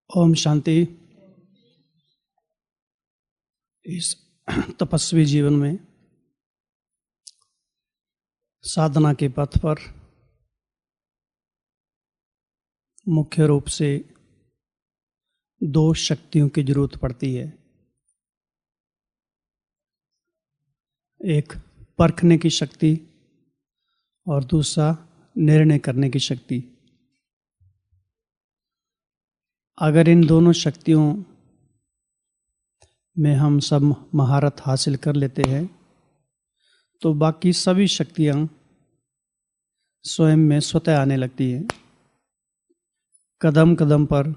ओम शांति। इस तपस्वी जीवन में साधना के पथ पर मुख्य रूप से दो शक्तियों की जरूरत पड़ती है। एक परखने की शक्ति और दूसरा निर्णय करने की शक्ति। अगर इन दोनों शक्तियों में हम सब महारत हासिल कर लेते हैं तो बाकी सभी शक्तियां स्वयं में स्वतः आने लगती हैं। कदम कदम पर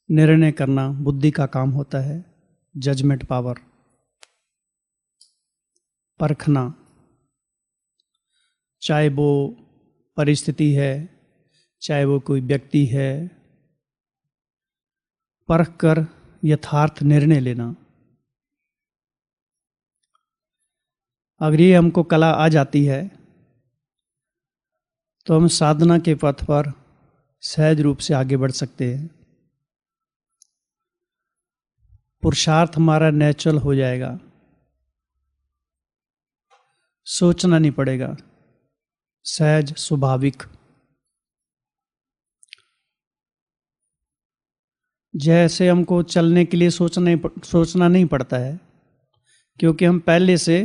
निर्णय करना बुद्धि का काम होता है, जजमेंट पावर। परखना, चाहे वो परिस्थिति है, चाहे वो कोई व्यक्ति है, परख कर यथार्थ निर्णय लेना। अगर ये हमको कला आ जाती है तो हम साधना के पथ पर सहज रूप से आगे बढ़ सकते हैं। पुरुषार्थ हमारा नेचुरल हो जाएगा, सोचना नहीं पड़ेगा, सहज स्वाभाविक। जैसे हमको चलने के लिए सोचना नहीं पड़ता है, क्योंकि हम पहले से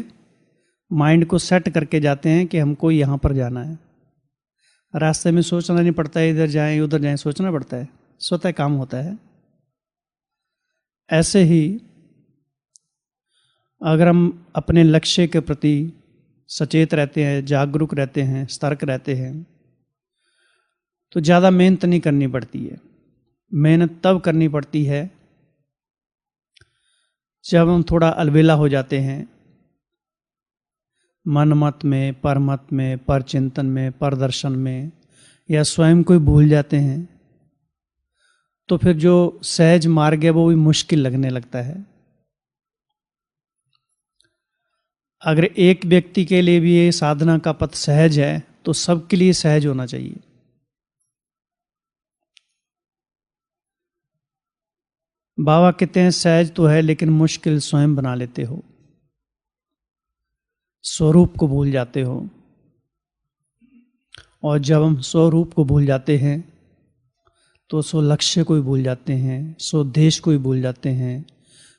माइंड को सेट करके जाते हैं कि हमको यहाँ पर जाना है। रास्ते में सोचना नहीं पड़ता है, इधर जाएं उधर जाएं, सोचना पड़ता है, स्वतः काम होता है। ऐसे ही अगर हम अपने लक्ष्य के प्रति सचेत रहते हैं, जागरूक रहते हैं, सतर्क रहते हैं, तो ज़्यादा मेहनत नहीं करनी पड़ती है। मेहनत तब करनी पड़ती है जब हम थोड़ा अलबेला हो जाते हैं, मन मत में, परमत में, पर चिंतन में, पर दर्शन में, या स्वयं को भूल जाते हैं, तो फिर जो सहज मार्ग है वो भी मुश्किल लगने लगता है। अगर एक व्यक्ति के लिए भी ये साधना का पथ सहज है तो सबके लिए सहज होना चाहिए। बाबा कहते हैं सहज तो है लेकिन मुश्किल स्वयं बना लेते हो, स्वरूप को भूल जाते हो। और जब हम स्वरूप को भूल जाते हैं तो सो लक्ष्य को ही भूल जाते हैं, सो देश को ही भूल जाते हैं,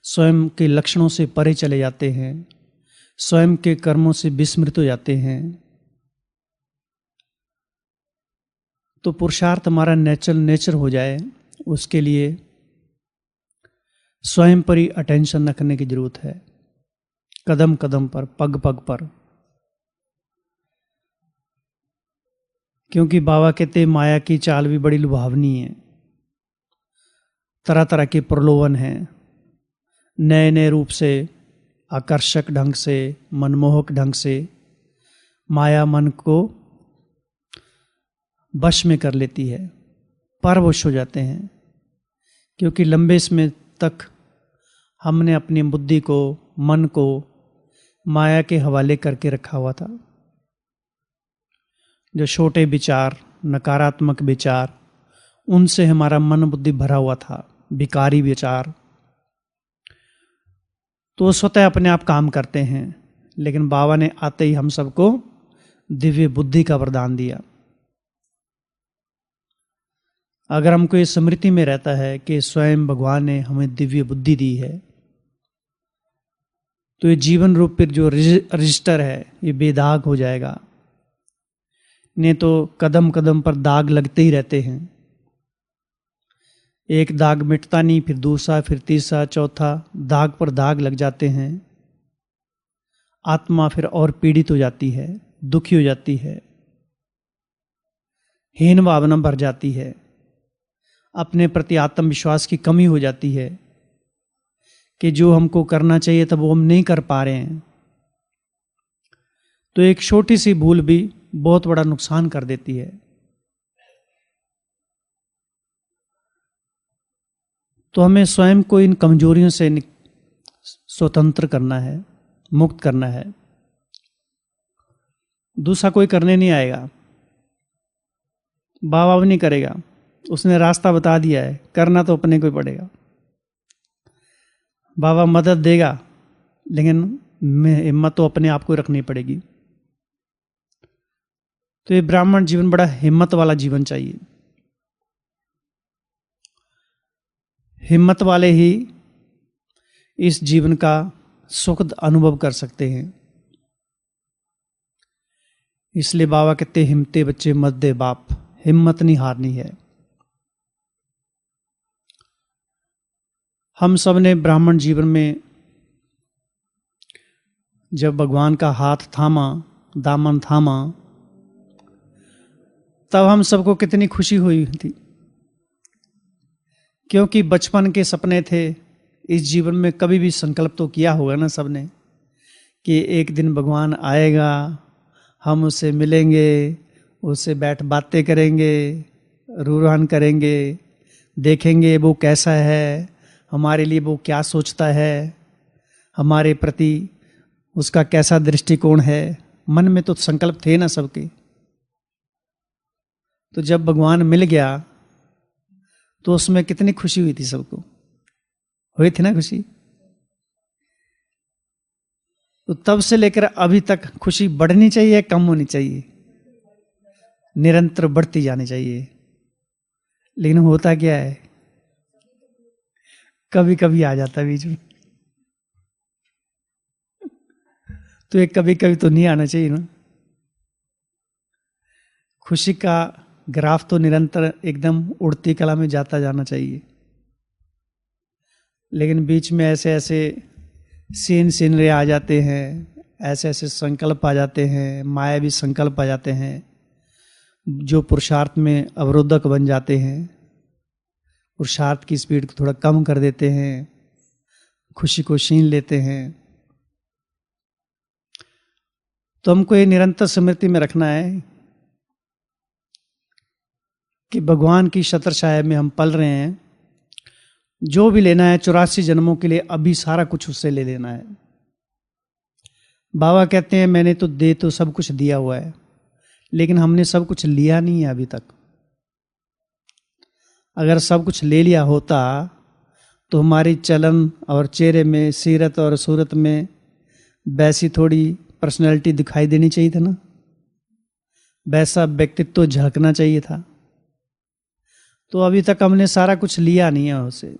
स्वयं के लक्षणों से परे चले जाते हैं, स्वयं के कर्मों से विस्मृत हो जाते हैं। तो पुरुषार्थ हमारा नेचर हो जाए, उसके लिए स्वयं पर ही अटेंशन रखने की जरूरत है, कदम कदम पर, पग पग पर। क्योंकि बाबा कहते माया की चाल भी बड़ी लुभावनी है, तरह तरह के प्रलोभन हैं, नए नए रूप से, आकर्षक ढंग से, मनमोहक ढंग से माया मन को वश में कर लेती है, परवश हो जाते हैं। क्योंकि लंबे समय तक हमने अपनी बुद्धि को, मन को माया के हवाले करके रखा हुआ था। जो छोटे विचार, नकारात्मक विचार, उनसे हमारा मन बुद्धि भरा हुआ था, विकारी विचार, तो स्वतः अपने आप काम करते हैं। लेकिन बाबा ने आते ही हम सबको दिव्य बुद्धि का वरदान दिया। अगर हमको ये स्मृति में रहता है कि स्वयं भगवान ने हमें दिव्य बुद्धि दी है, तो ये जीवन रूप पर जो रजिस्टर है ये बेदाग हो जाएगा। नहीं तो कदम कदम पर दाग लगते ही रहते हैं। एक दाग मिटता नहीं, फिर दूसरा, फिर तीसरा, चौथा, दाग पर दाग लग जाते हैं। आत्मा फिर और पीड़ित हो जाती है, दुखी हो जाती है, हीन भावना भर जाती है, अपने प्रति आत्मविश्वास की कमी हो जाती है कि जो हमको करना चाहिए था वो हम नहीं कर पा रहे हैं। तो एक छोटी सी भूल भी बहुत बड़ा नुकसान कर देती है। तो हमें स्वयं को इन कमजोरियों से स्वतंत्र करना है, मुक्त करना है। दूसरा कोई करने नहीं आएगा, बाबा भी नहीं करेगा, उसने रास्ता बता दिया है, करना तो अपने को ही पड़ेगा। बाबा मदद देगा, लेकिन हिम्मत तो अपने आप को रखनी पड़ेगी। तो ये ब्राह्मण जीवन बड़ा हिम्मत वाला जीवन चाहिए। हिम्मत वाले ही इस जीवन का सुखद अनुभव कर सकते हैं। इसलिए बाबा कहते हिम्मते बच्चे मत दे बाप, हिम्मत नहीं हारनी है। हम सब ने ब्राह्मण जीवन में जब भगवान का हाथ थामा, दामन थामा, तब हम सबको कितनी खुशी हुई थी, क्योंकि बचपन के सपने थे। इस जीवन में कभी भी संकल्प तो किया होगा ना सबने, कि एक दिन भगवान आएगा, हम उससे मिलेंगे, उससे बैठ बातें करेंगे, रूहान करेंगे, देखेंगे वो कैसा है, हमारे लिए वो क्या सोचता है, हमारे प्रति उसका कैसा दृष्टिकोण है। मन में तो संकल्प थे ना सबके। तो जब भगवान मिल गया तो उसमें कितनी खुशी हुई थी सबको, हुई थी ना खुशी। तो तब से लेकर अभी तक खुशी बढ़नी चाहिए, कम होनी चाहिए? निरंतर बढ़ती जानी चाहिए। लेकिन होता क्या है, कभी कभी आ जाता है बीच में। तो ये कभी कभी तो नहीं आना चाहिए ना। खुशी का ग्राफ तो निरंतर एकदम उड़ती कला में जाता जाना चाहिए। लेकिन बीच में ऐसे ऐसे सीनरी आ जाते हैं, ऐसे ऐसे संकल्प आ जाते हैं, मायावी संकल्प आ जाते हैं, जो पुरुषार्थ में अवरोधक बन जाते हैं, पुरुषार्थ की स्पीड को थोड़ा कम कर देते हैं, खुशी को छीन लेते हैं। तो हमको ये निरंतर स्मृति में रखना है कि भगवान की छत्रछाया में हम पल रहे हैं। जो भी लेना है 84 जन्मों के लिए, अभी सारा कुछ उससे ले लेना है। बाबा कहते हैं मैंने तो दे तो सब कुछ दिया हुआ है, लेकिन हमने सब कुछ लिया नहीं है अभी तक। अगर सब कुछ ले लिया होता तो हमारी चलन और चेहरे में, सीरत और सूरत में वैसी थोड़ी पर्सनैलिटी दिखाई देनी चाहिए था ना, वैसा व्यक्तित्व तो झलकना चाहिए था। तो अभी तक हमने सारा कुछ लिया नहीं है उसे।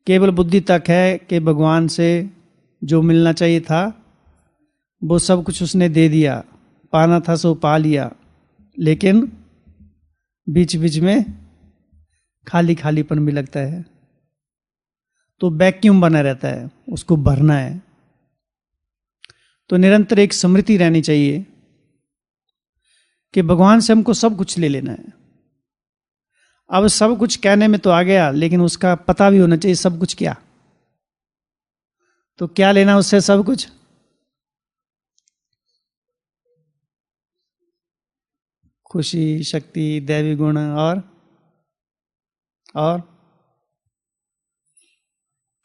केवल बुद्धि तक है कि भगवान से जो मिलना चाहिए था वो सब कुछ उसने दे दिया, पाना था सो पा लिया, लेकिन बीच बीच में खाली खालीपन भी लगता है। तो वैक्यूम बना रहता है, उसको भरना है। तो निरंतर एक स्मृति रहनी चाहिए कि भगवान से हमको सब कुछ ले लेना है। अब सब कुछ कहने में तो आ गया, लेकिन उसका पता भी होना चाहिए सब कुछ क्या। तो क्या लेना उससे सब कुछ? खुशी, शक्ति, दैवी गुण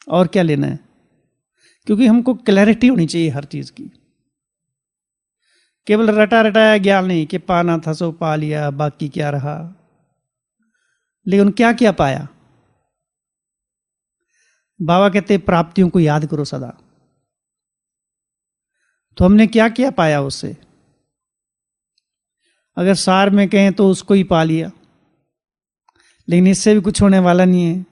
और क्या लेना है? क्योंकि हमको क्लैरिटी होनी चाहिए हर चीज की। केवल रटा रटाया ज्ञान नहीं कि पाना था सो पा लिया, बाकी क्या रहा। लेकिन क्या क्या पाया? बाबा कहते प्राप्तियों को याद करो सदा। तो हमने क्या क्या पाया उससे? अगर सार में कहें तो उसको ही पा लिया, लेकिन इससे भी कुछ होने वाला नहीं है।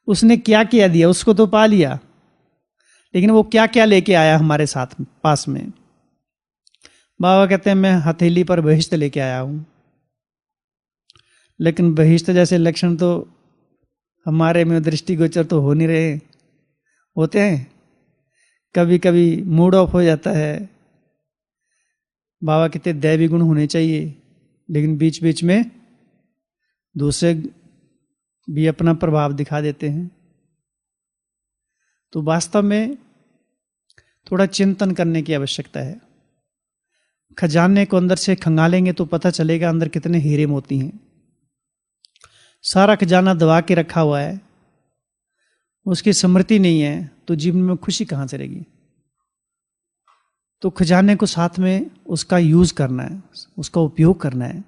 उसने क्या क्या दिया, उसको तो पा लिया, लेकिन वो क्या क्या लेके आया हमारे साथ पास में? बाबा कहते हैं मैं हथेली पर बहिष्ठ लेके आया हूं। लेकिन बहिष्ठ जैसे लक्षण तो हमारे में दृष्टिगोचर तो हो नहीं रहे, होते हैं। कभी कभी मूड ऑफ हो जाता है। बाबा कहते दैवी गुण होने चाहिए, लेकिन बीच बीच में दूसरे भी अपना प्रभाव दिखा देते हैं। तो वास्तव में थोड़ा चिंतन करने की आवश्यकता है। खजाने को अंदर से खंगालेंगे तो पता चलेगा अंदर कितने हीरे मोती हैं। सारा खजाना दबा के रखा हुआ है, उसकी स्मृति नहीं है, तो जीवन में खुशी कहां से रहेगी? तो खजाने को साथ में उसका यूज करना है, उसका उपयोग करना है।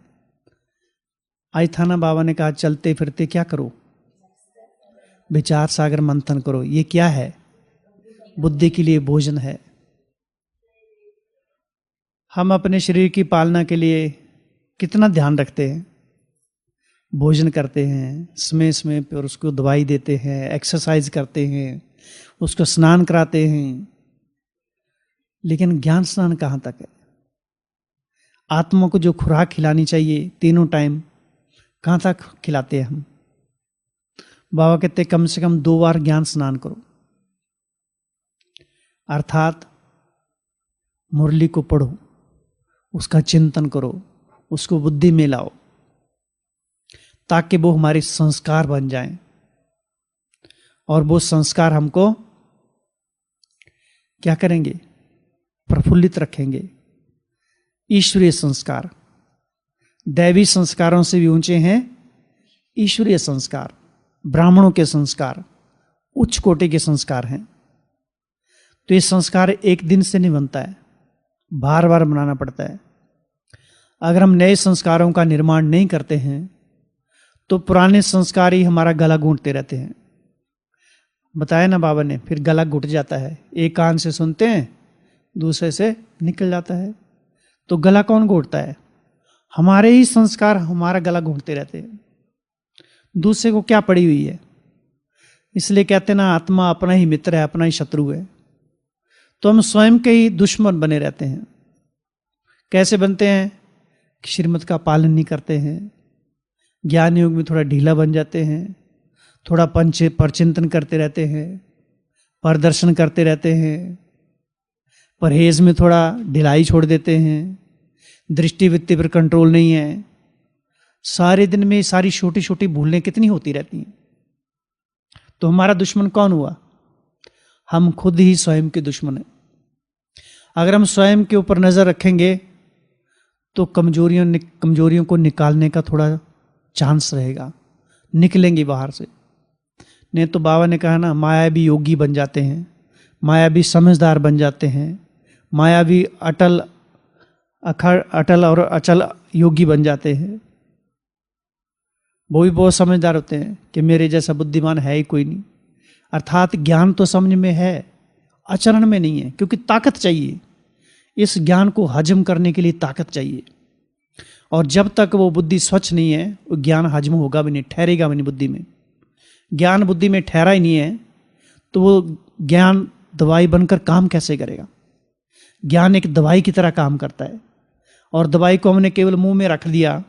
आज थाना बाबा ने कहा चलते फिरते क्या करो, विचार सागर मंथन करो। ये क्या है? बुद्धि के लिए भोजन है। हम अपने शरीर की पालना के लिए कितना ध्यान रखते हैं, भोजन करते हैं समय समय पर, उसको दवाई देते हैं, एक्सरसाइज करते हैं, उसको स्नान कराते हैं, लेकिन ज्ञान स्नान कहाँ तक है? आत्मा को जो खुराक खिलानी चाहिए तीनों टाइम, कहाँ तक खिलाते हैं हम? बाबा कहते कम से कम 2 बार ज्ञान स्नान करो, अर्थात मुरली को पढ़ो, उसका चिंतन करो, उसको बुद्धि में लाओ, ताकि वो हमारे संस्कार बन जाएं, और वो संस्कार हमको क्या करेंगे? प्रफुल्लित रखेंगे। ईश्वरीय संस्कार, दैवी संस्कारों से भी ऊंचे हैं ईश्वरीय संस्कार, ब्राह्मणों के संस्कार उच्च कोटि के संस्कार हैं। तो ये संस्कार एक दिन से नहीं बनता है, बार बार बनाना पड़ता है। अगर हम नए संस्कारों का निर्माण नहीं करते हैं तो पुराने संस्कार ही हमारा गला घूंटते रहते हैं। बताया ना बाबा ने, फिर गला घुट जाता है, एक कान से सुनते हैं दूसरे से निकल जाता है। तो गला कौन घोटता है? हमारे ही संस्कार हमारा गला घोटते रहते हैं, दूसरे को क्या पड़ी हुई है। इसलिए कहते ना, आत्मा अपना ही मित्र है, अपना ही शत्रु है। तो हम स्वयं के ही दुश्मन बने रहते हैं। कैसे बनते हैं? श्रीमत का पालन नहीं करते हैं, ज्ञान योग में थोड़ा ढीला बन जाते हैं, थोड़ा परचिंतन करते रहते हैं, प्रदर्शन करते रहते हैं, परहेज में थोड़ा ढिलाई छोड़ देते हैं, दृष्टि वृत्ति पर कंट्रोल नहीं है। सारे दिन में सारी छोटी छोटी भूलें कितनी होती रहती हैं। तो हमारा दुश्मन कौन हुआ? हम खुद ही स्वयं के दुश्मन हैं। अगर हम स्वयं के ऊपर नजर रखेंगे तो कमजोरियों को निकालने का थोड़ा चांस रहेगा, निकलेंगी बाहर से। नहीं तो बाबा ने कहा ना, मायावी योगी बन जाते हैं, मायावी समझदार बन जाते हैं, मायावी अटल और अचल योगी बन जाते हैं। वो भी बहुत समझदार होते हैं कि मेरे जैसा बुद्धिमान है ही कोई नहीं। अर्थात ज्ञान तो समझ में है, आचरण में नहीं है, क्योंकि ताकत चाहिए। इस ज्ञान को हजम करने के लिए ताकत चाहिए, और जब तक वो बुद्धि स्वच्छ नहीं है वो ज्ञान हजम होगा भी नहीं, ठहरेगा भी नहीं बुद्धि में। ज्ञान बुद्धि में ठहरा ही नहीं है तो वो ज्ञान दवाई बनकर काम कैसे करेगा? ज्ञान एक दवाई की तरह काम करता है, और दवाई को हमने केवल मुंह में रख दिया,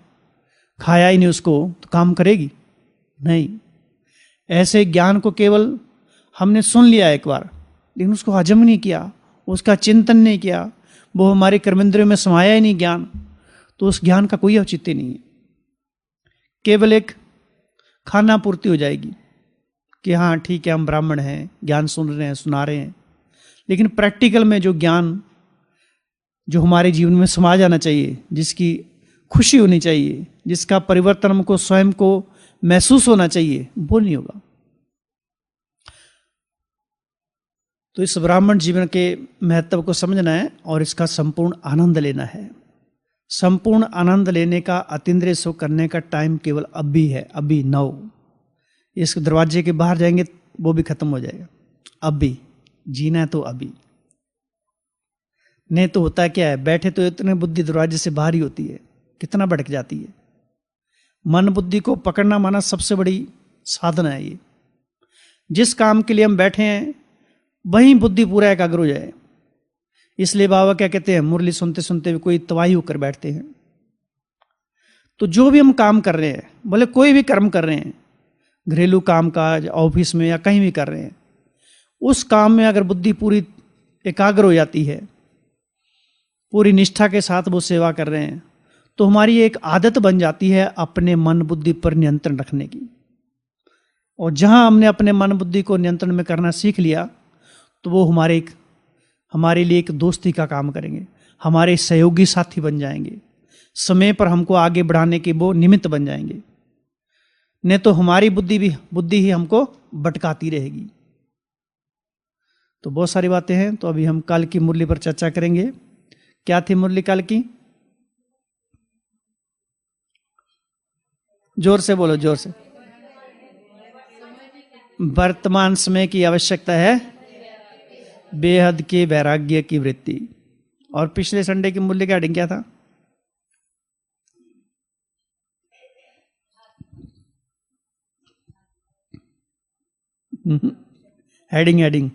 खाया ही नहीं उसको, तो काम करेगी नहीं। ऐसे ज्ञान को केवल हमने सुन लिया एक बार, लेकिन उसको हजम नहीं किया, उसका चिंतन नहीं किया, वो हमारे कर्मेंद्रियों में समाया ही नहीं ज्ञान, तो उस ज्ञान का कोई औचित्य नहीं है। केवल एक खाना पूर्ति हो जाएगी कि हाँ ठीक है, हम ब्राह्मण हैं, ज्ञान सुन रहे हैं, सुना रहे हैं, लेकिन प्रैक्टिकल में जो ज्ञान जो हमारे जीवन में समा जाना चाहिए, जिसकी खुशी होनी चाहिए, जिसका परिवर्तन हमको स्वयं को महसूस होना चाहिए, वो नहीं होगा। तो इस ब्राह्मण जीवन के महत्व को समझना है और इसका संपूर्ण आनंद लेना है। संपूर्ण आनंद लेने का, अतीन्द्रिय सुख करने का टाइम केवल अभी है, अभी नाउ। इस दरवाजे के बाहर जाएंगे वो भी खत्म हो जाएगा। अभी जीना है तो अभी, नहीं तो होता क्या है, बैठे तो इतने बुद्धि दरवाजे से बाहर ही होती है, कितना भटक जाती है। मन बुद्धि को पकड़ना माना सबसे बड़ी साधना है ये। जिस काम के लिए हम बैठे हैं वहीं बुद्धि पूरा एकाग्र हो जाए। इसलिए बाबा क्या कहते हैं, मुरली सुनते सुनते भी कोई तवाही होकर बैठते हैं। तो जो भी हम काम कर रहे हैं, बोले कोई भी कर्म कर रहे हैं, घरेलू काम काज, ऑफिस में या कहीं भी कर रहे हैं, उस काम में अगर बुद्धि पूरी एकाग्र हो जाती है, पूरी निष्ठा के साथ वो सेवा कर रहे हैं, तो हमारी एक आदत बन जाती है अपने मन बुद्धि पर नियंत्रण रखने की। और जहां हमने अपने मन बुद्धि को नियंत्रण में करना सीख लिया तो वो हमारे लिए एक दोस्ती का काम करेंगे, हमारे सहयोगी साथी बन जाएंगे, समय पर हमको आगे बढ़ाने के वो निमित्त बन जाएंगे। नहीं तो हमारी बुद्धि ही हमको भटकाती रहेगी। तो बहुत सारी बातें हैं। तो अभी हम कल की मुरली पर चर्चा करेंगे। क्या थी मुरली कल की? जोर से बोलो, जोर से। वर्तमान समय की आवश्यकता है बेहद के वैराग्य की वृत्ति। और पिछले संडे की मूल्य का हेडिंग क्या था? हेडिंग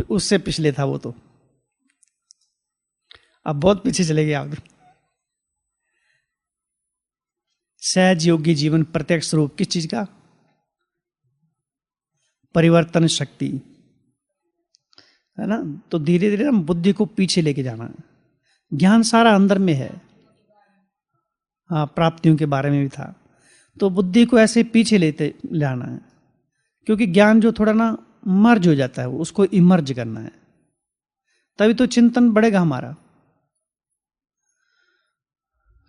उससे पिछले था वो तो। अब बहुत पीछे चले गए आप। सहज योगी जीवन प्रत्यक्ष रूप किस चीज का? परिवर्तन शक्ति, है ना। तो धीरे धीरे हम बुद्धि को पीछे लेके जाना है। ज्ञान सारा अंदर में है, हाँ, प्राप्तियों के बारे में भी था। तो बुद्धि को ऐसे पीछे लेते लाना है, क्योंकि ज्ञान जो थोड़ा ना मर्ज हो जाता है, उसको इमर्ज करना है, तभी तो चिंतन बढ़ेगा हमारा।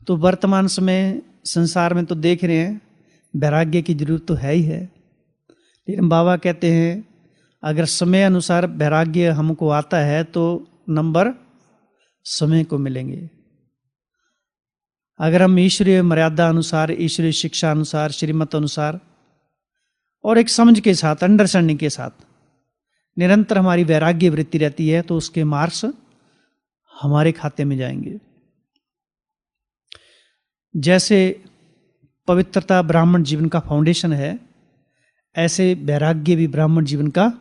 तो वर्तमान समय संसार में तो देख रहे हैं वैराग्य की जरूरत तो है ही है, लेकिन बाबा कहते हैं अगर समय अनुसार वैराग्य हमको आता है तो नंबर समय को मिलेंगे। अगर हम ईश्वरीय मर्यादा अनुसार, ईश्वरीय शिक्षा अनुसार, श्रीमत अनुसार और एक समझ के साथ, अंडरस्टैंडिंग के साथ निरंतर हमारी वैराग्य वृत्ति रहती है तो उसके मार्क्स हमारे खाते में जाएंगे। जैसे पवित्रता ब्राह्मण जीवन का फाउंडेशन है, ऐसे वैराग्य भी ब्राह्मण जीवन का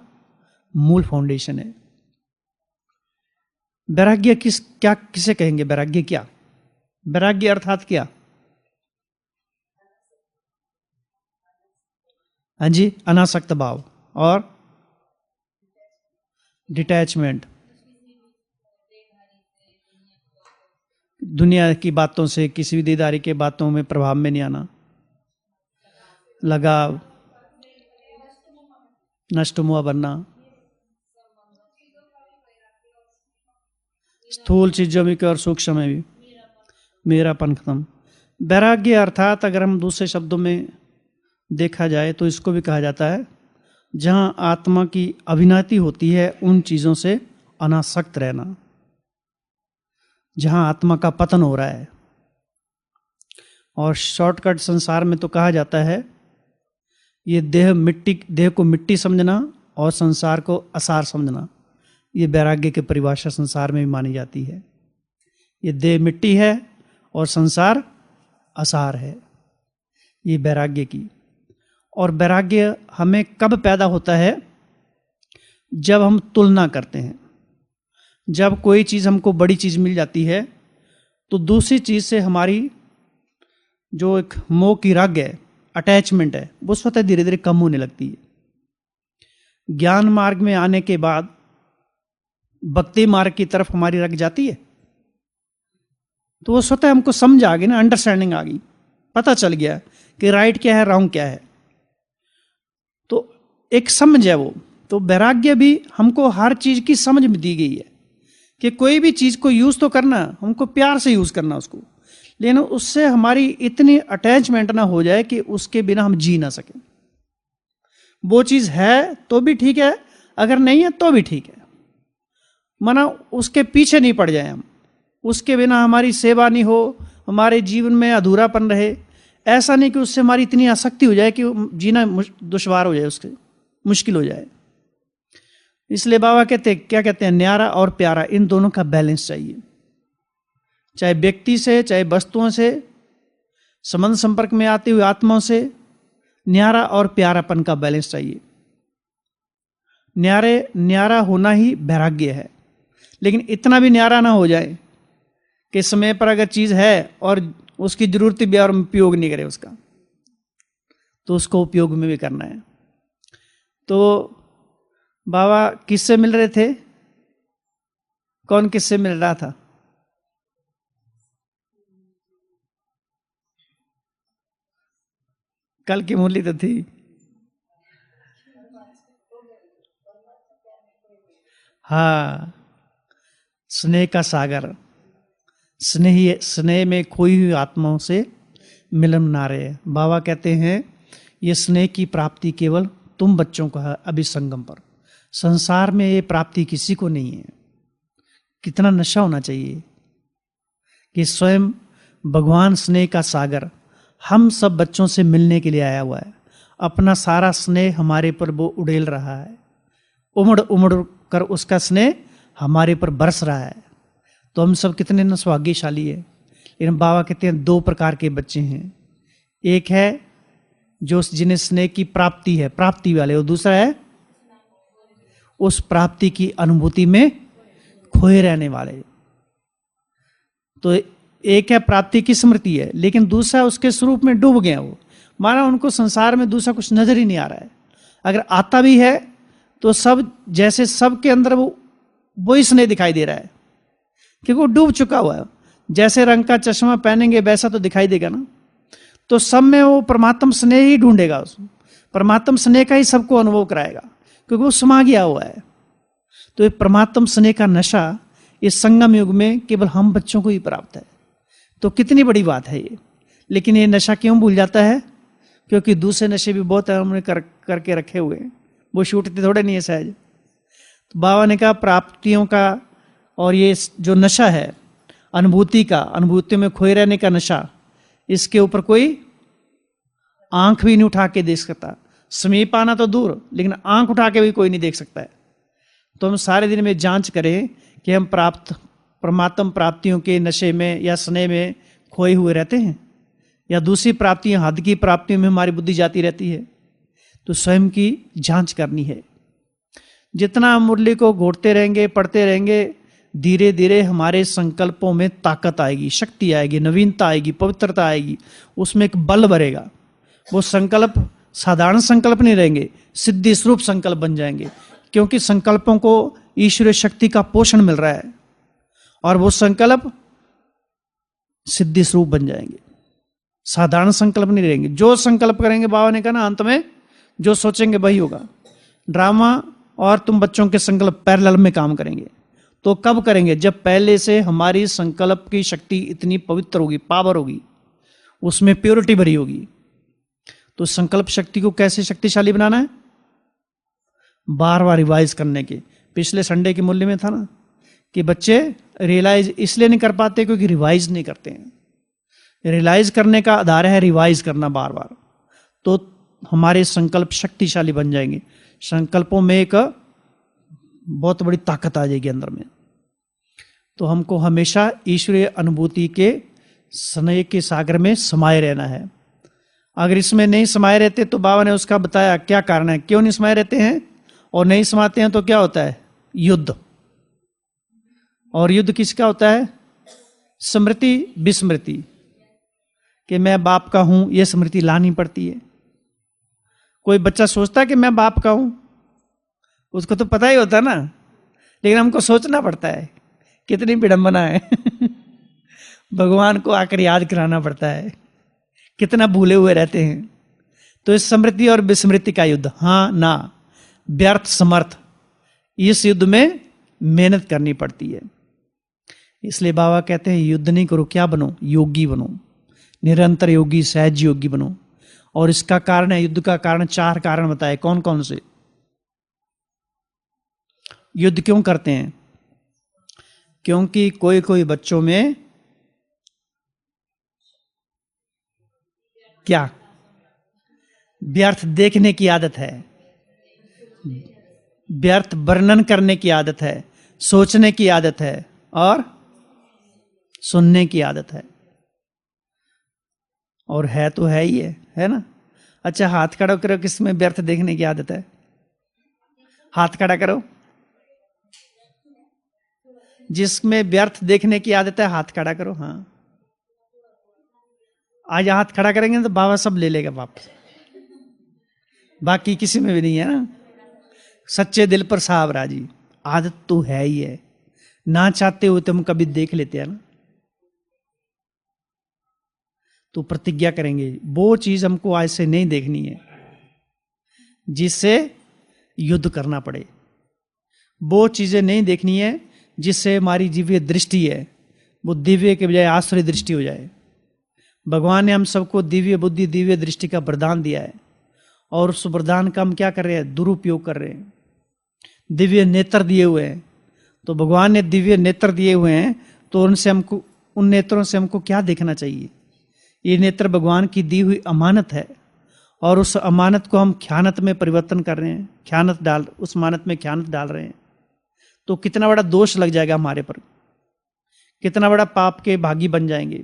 मूल फाउंडेशन है। वैराग्य किसे कहेंगे? वैराग्य क्या? वैराग्य अर्थात क्या? हाँ जी, अनासक्त भाव और डिटैचमेंट, दुनिया की बातों से, किसी भी देदारी के बातों में प्रभाव में नहीं आना, लगाव, नष्ट मुआ बनना, स्थूल चीजों में और सूक्ष्म में भी मेरापन खत्म। वैराग्य अर्थात अगर हम दूसरे शब्दों में देखा जाए तो इसको भी कहा जाता है जहां आत्मा की अभिनाति होती है उन चीजों से अनासक्त रहना, जहां आत्मा का पतन हो रहा है। और शॉर्टकट संसार में तो कहा जाता है ये देह को मिट्टी समझना और संसार को असार समझना, ये वैराग्य की परिभाषा संसार में भी मानी जाती है। ये देह मिट्टी है और संसार असार है, ये वैराग्य की। और वैराग्य हमें कब पैदा होता है? जब हम तुलना करते हैं। जब कोई चीज़ हमको बड़ी चीज़ मिल जाती है तो दूसरी चीज़ से हमारी जो एक मोह की रग है, अटैचमेंट है, वो स्वतः धीरे धीरे कम होने लगती है। ज्ञान मार्ग में आने के बाद भक्ति मार्ग की तरफ हमारी रग जाती है तो वो स्वतः हमको समझ आ गई ना, अंडरस्टैंडिंग आ गई, पता चल गया कि राइट क्या है, रॉन्ग क्या है, तो एक समझ है वो। तो वैराग्य भी हमको हर चीज की समझ में दी गई है कि कोई भी चीज को यूज तो करना, हमको प्यार से यूज करना उसको, लेकिन उससे हमारी इतनी अटैचमेंट ना हो जाए कि उसके बिना हम जी ना सकें। वो चीज है तो भी ठीक है, अगर नहीं है तो भी ठीक है, माना उसके पीछे नहीं पड़ जाए हम, उसके बिना हमारी सेवा नहीं हो, हमारे जीवन में अधूरापन रहे। ऐसा नहीं कि उससे हमारी इतनी आसक्ति हो जाए कि जीना दुश्वार हो जाए, उसके मुश्किल हो जाए। इसलिए बाबा क्या कहते हैं, न्यारा और प्यारा, इन दोनों का बैलेंस चाहिए। चाहे व्यक्ति से, चाहे वस्तुओं से, संबंध संपर्क में आते हुए आत्माओं से, न्यारा और प्यारापन का बैलेंस चाहिए। न्यारा होना ही वैराग्य है, लेकिन इतना भी न्यारा ना हो जाए कि समय पर अगर चीज है और उसकी जरूरत भी और उपयोग नहीं करे उसका, तो उसको उपयोग में भी करना है। तो बाबा किससे मिल रहे थे? कौन किससे मिल रहा था? कल की मूली तो थी, हाँ, स्नेह का सागर, स्नेह में खोई हुई आत्माओं से मिलन ना रहे। बाबा कहते हैं ये स्नेह की प्राप्ति केवल तुम बच्चों को है अभिसंगम पर, संसार में ये प्राप्ति किसी को नहीं है। कितना नशा होना चाहिए कि स्वयं भगवान स्नेह का सागर हम सब बच्चों से मिलने के लिए आया हुआ है। अपना सारा स्नेह हमारे पर वो उड़ेल रहा है, उमड़ उमड़ कर उसका स्नेह हमारे पर बरस रहा है। तो हम सब कितने न सौभाग्यशाली है। लेकिन बाबा कहते हैं दो प्रकार के बच्चे हैं, एक है जो जिन्हें स्नेह की प्राप्ति है, प्राप्ति वाले, और दूसरा है उस प्राप्ति की अनुभूति में खोए रहने वाले। तो एक है प्राप्ति की स्मृति है, लेकिन दूसरा उसके स्वरूप में डूब गया वो, माना उनको संसार में दूसरा कुछ नजर ही नहीं आ रहा है। अगर आता भी है तो सब जैसे सबके अंदर वो ही स्नेह दिखाई दे रहा है, क्योंकि वो डूब चुका हुआ है। जैसे रंग का चश्मा पहनेंगे वैसा तो दिखाई देगा ना। तो सब में वो परमात्म स्नेह ही ढूंढेगा, उसमें परमात्म स्नेह का ही सबको अनुभव कराएगा, क्योंकि वो समा गया हुआ है। तो ये परमात्म स्नेह का नशा इस संगम युग में केवल हम बच्चों को ही प्राप्त है। तो कितनी बड़ी बात है ये। लेकिन ये नशा क्यों भूल जाता है? क्योंकि दूसरे नशे भी बहुत है हमने करके रखे हुए हैं, वो छूटते थोड़े नहीं है सहज। तो बाबा ने कहा प्राप्तियों का और ये जो नशा है अनुभूति का, अनुभूति में खोए रहने का नशा, इसके ऊपर कोई आंख भी नहीं उठा के देख सकता। समीप आना तो दूर, लेकिन आंख उठा के भी कोई नहीं देख सकता है। तो हम सारे दिन में जांच करें कि हम परमात्म प्राप्तियों के नशे में या स्नेह में खोए हुए रहते हैं, या दूसरी प्राप्तियां, हद की प्राप्तियों में हमारी बुद्धि जाती रहती है। तो स्वयं की जांच करनी है। जितना हम मुरली को घोटते रहेंगे, पढ़ते रहेंगे, धीरे धीरे हमारे संकल्पों में ताकत आएगी, शक्ति आएगी, नवीनता आएगी, पवित्रता आएगी, उसमें एक बल भरेगा। वो संकल्प साधारण संकल्प नहीं रहेंगे, सिद्धि स्वरूप संकल्प बन जाएंगे, क्योंकि संकल्पों को ईश्वरीय शक्ति का पोषण मिल रहा है, और वो संकल्प सिद्धि स्वरूप बन जाएंगे। साधारण संकल्प नहीं रहेंगे। जो संकल्प करेंगे, बाबा ने कहा ना, अंत में जो सोचेंगे वही होगा। ड्रामा और तुम बच्चों के संकल्प पैरेलल में काम करेंगे। तो कब करेंगे? जब पहले से हमारी संकल्प की शक्ति इतनी पवित्र होगी, पावर होगी, उसमें प्योरिटी भरी होगी। तो संकल्प शक्ति को कैसे शक्तिशाली बनाना है? बार बार रिवाइज करने के। पिछले संडे के मूल्य में था ना कि बच्चे रियलाइज इसलिए नहीं कर पाते क्योंकि रिवाइज नहीं करते हैं। रियलाइज करने का आधार है रिवाइज करना बार बार। तो हमारे संकल्प शक्तिशाली बन जाएंगे। संकल्पों में एक बहुत बड़ी ताकत आ जाएगी अंदर में। तो हमको हमेशा ईश्वरीय अनुभूति के स्नेह के सागर में समाये रहना है। अगर इसमें नहीं समाये रहते तो बाबा ने उसका बताया क्या कारण है, क्यों नहीं समाये रहते हैं। और नहीं समाते हैं तो क्या होता है? युद्ध। और युद्ध किसका होता है? स्मृति विस्मृति, कि मैं बाप का हूं, यह स्मृति लानी पड़ती है। कोई बच्चा सोचता है कि मैं बाप का हूं, उसको तो पता ही होता है ना, लेकिन हमको सोचना पड़ता है। कितनी विडंबना है। भगवान को आकर याद कराना पड़ता है, कितना भूले हुए रहते हैं। तो इस स्मृति और विस्मृति का युद्ध, हाँ ना, व्यर्थ समर्थ, इस युद्ध में मेहनत करनी पड़ती है। इसलिए बाबा कहते हैं युद्ध नहीं करो, क्या बनो? योगी बनो, निरंतर योगी, सहज योगी बनो। और इसका कारण है, युद्ध का कारण 4 कारण बताए। कौन कौन से? युद्ध क्यों करते हैं? क्योंकि कोई कोई बच्चों में क्या व्यर्थ देखने की आदत है, व्यर्थ वर्णन करने की आदत है, सोचने की आदत है, और सुनने की आदत है। और है तो है ही है ना। अच्छा, हाथ खड़ा करो, किसमें व्यर्थ देखने की आदत है? हाथ खड़ा करो। जिसमें व्यर्थ देखने की आदत है हाथ खड़ा करो। हाँ, आज हाथ खड़ा करेंगे तो बाबा सब ले लेगा वापस। बाकी किसी में भी नहीं है ना। सच्चे दिल पर साहब राजी, आदत तो है ही है। ना चाहते हुए तो हम कभी देख लेते हैं ना। तो प्रतिज्ञा करेंगे वो चीज हमको आज से नहीं देखनी है जिससे युद्ध करना पड़े। वो चीजें नहीं देखनी है जिससे हमारी दिव्य दृष्टि है वो दिव्य के बजाय आश्रय दृष्टि हो जाए। भगवान ने हम सबको दिव्य बुद्धि, दिव्य दृष्टि का वरदान दिया है, और उस वरदान का हम क्या कर रहे हैं? दुरुपयोग कर रहे हैं। दिव्य नेत्र दिए हुए हैं, तो भगवान ने दिव्य नेत्र दिए हुए हैं, तो उनसे हमको उन नेत्रों से हमको क्या देखना चाहिए। ये नेत्र भगवान की दी हुई अमानत है और उस अमानत को हम ख्यानत में परिवर्तन कर रहे हैं, उस अमानत में ख्यानत डाल रहे हैं, तो कितना बड़ा दोष लग जाएगा हमारे पर, कितना बड़ा पाप के भागी बन जाएंगे।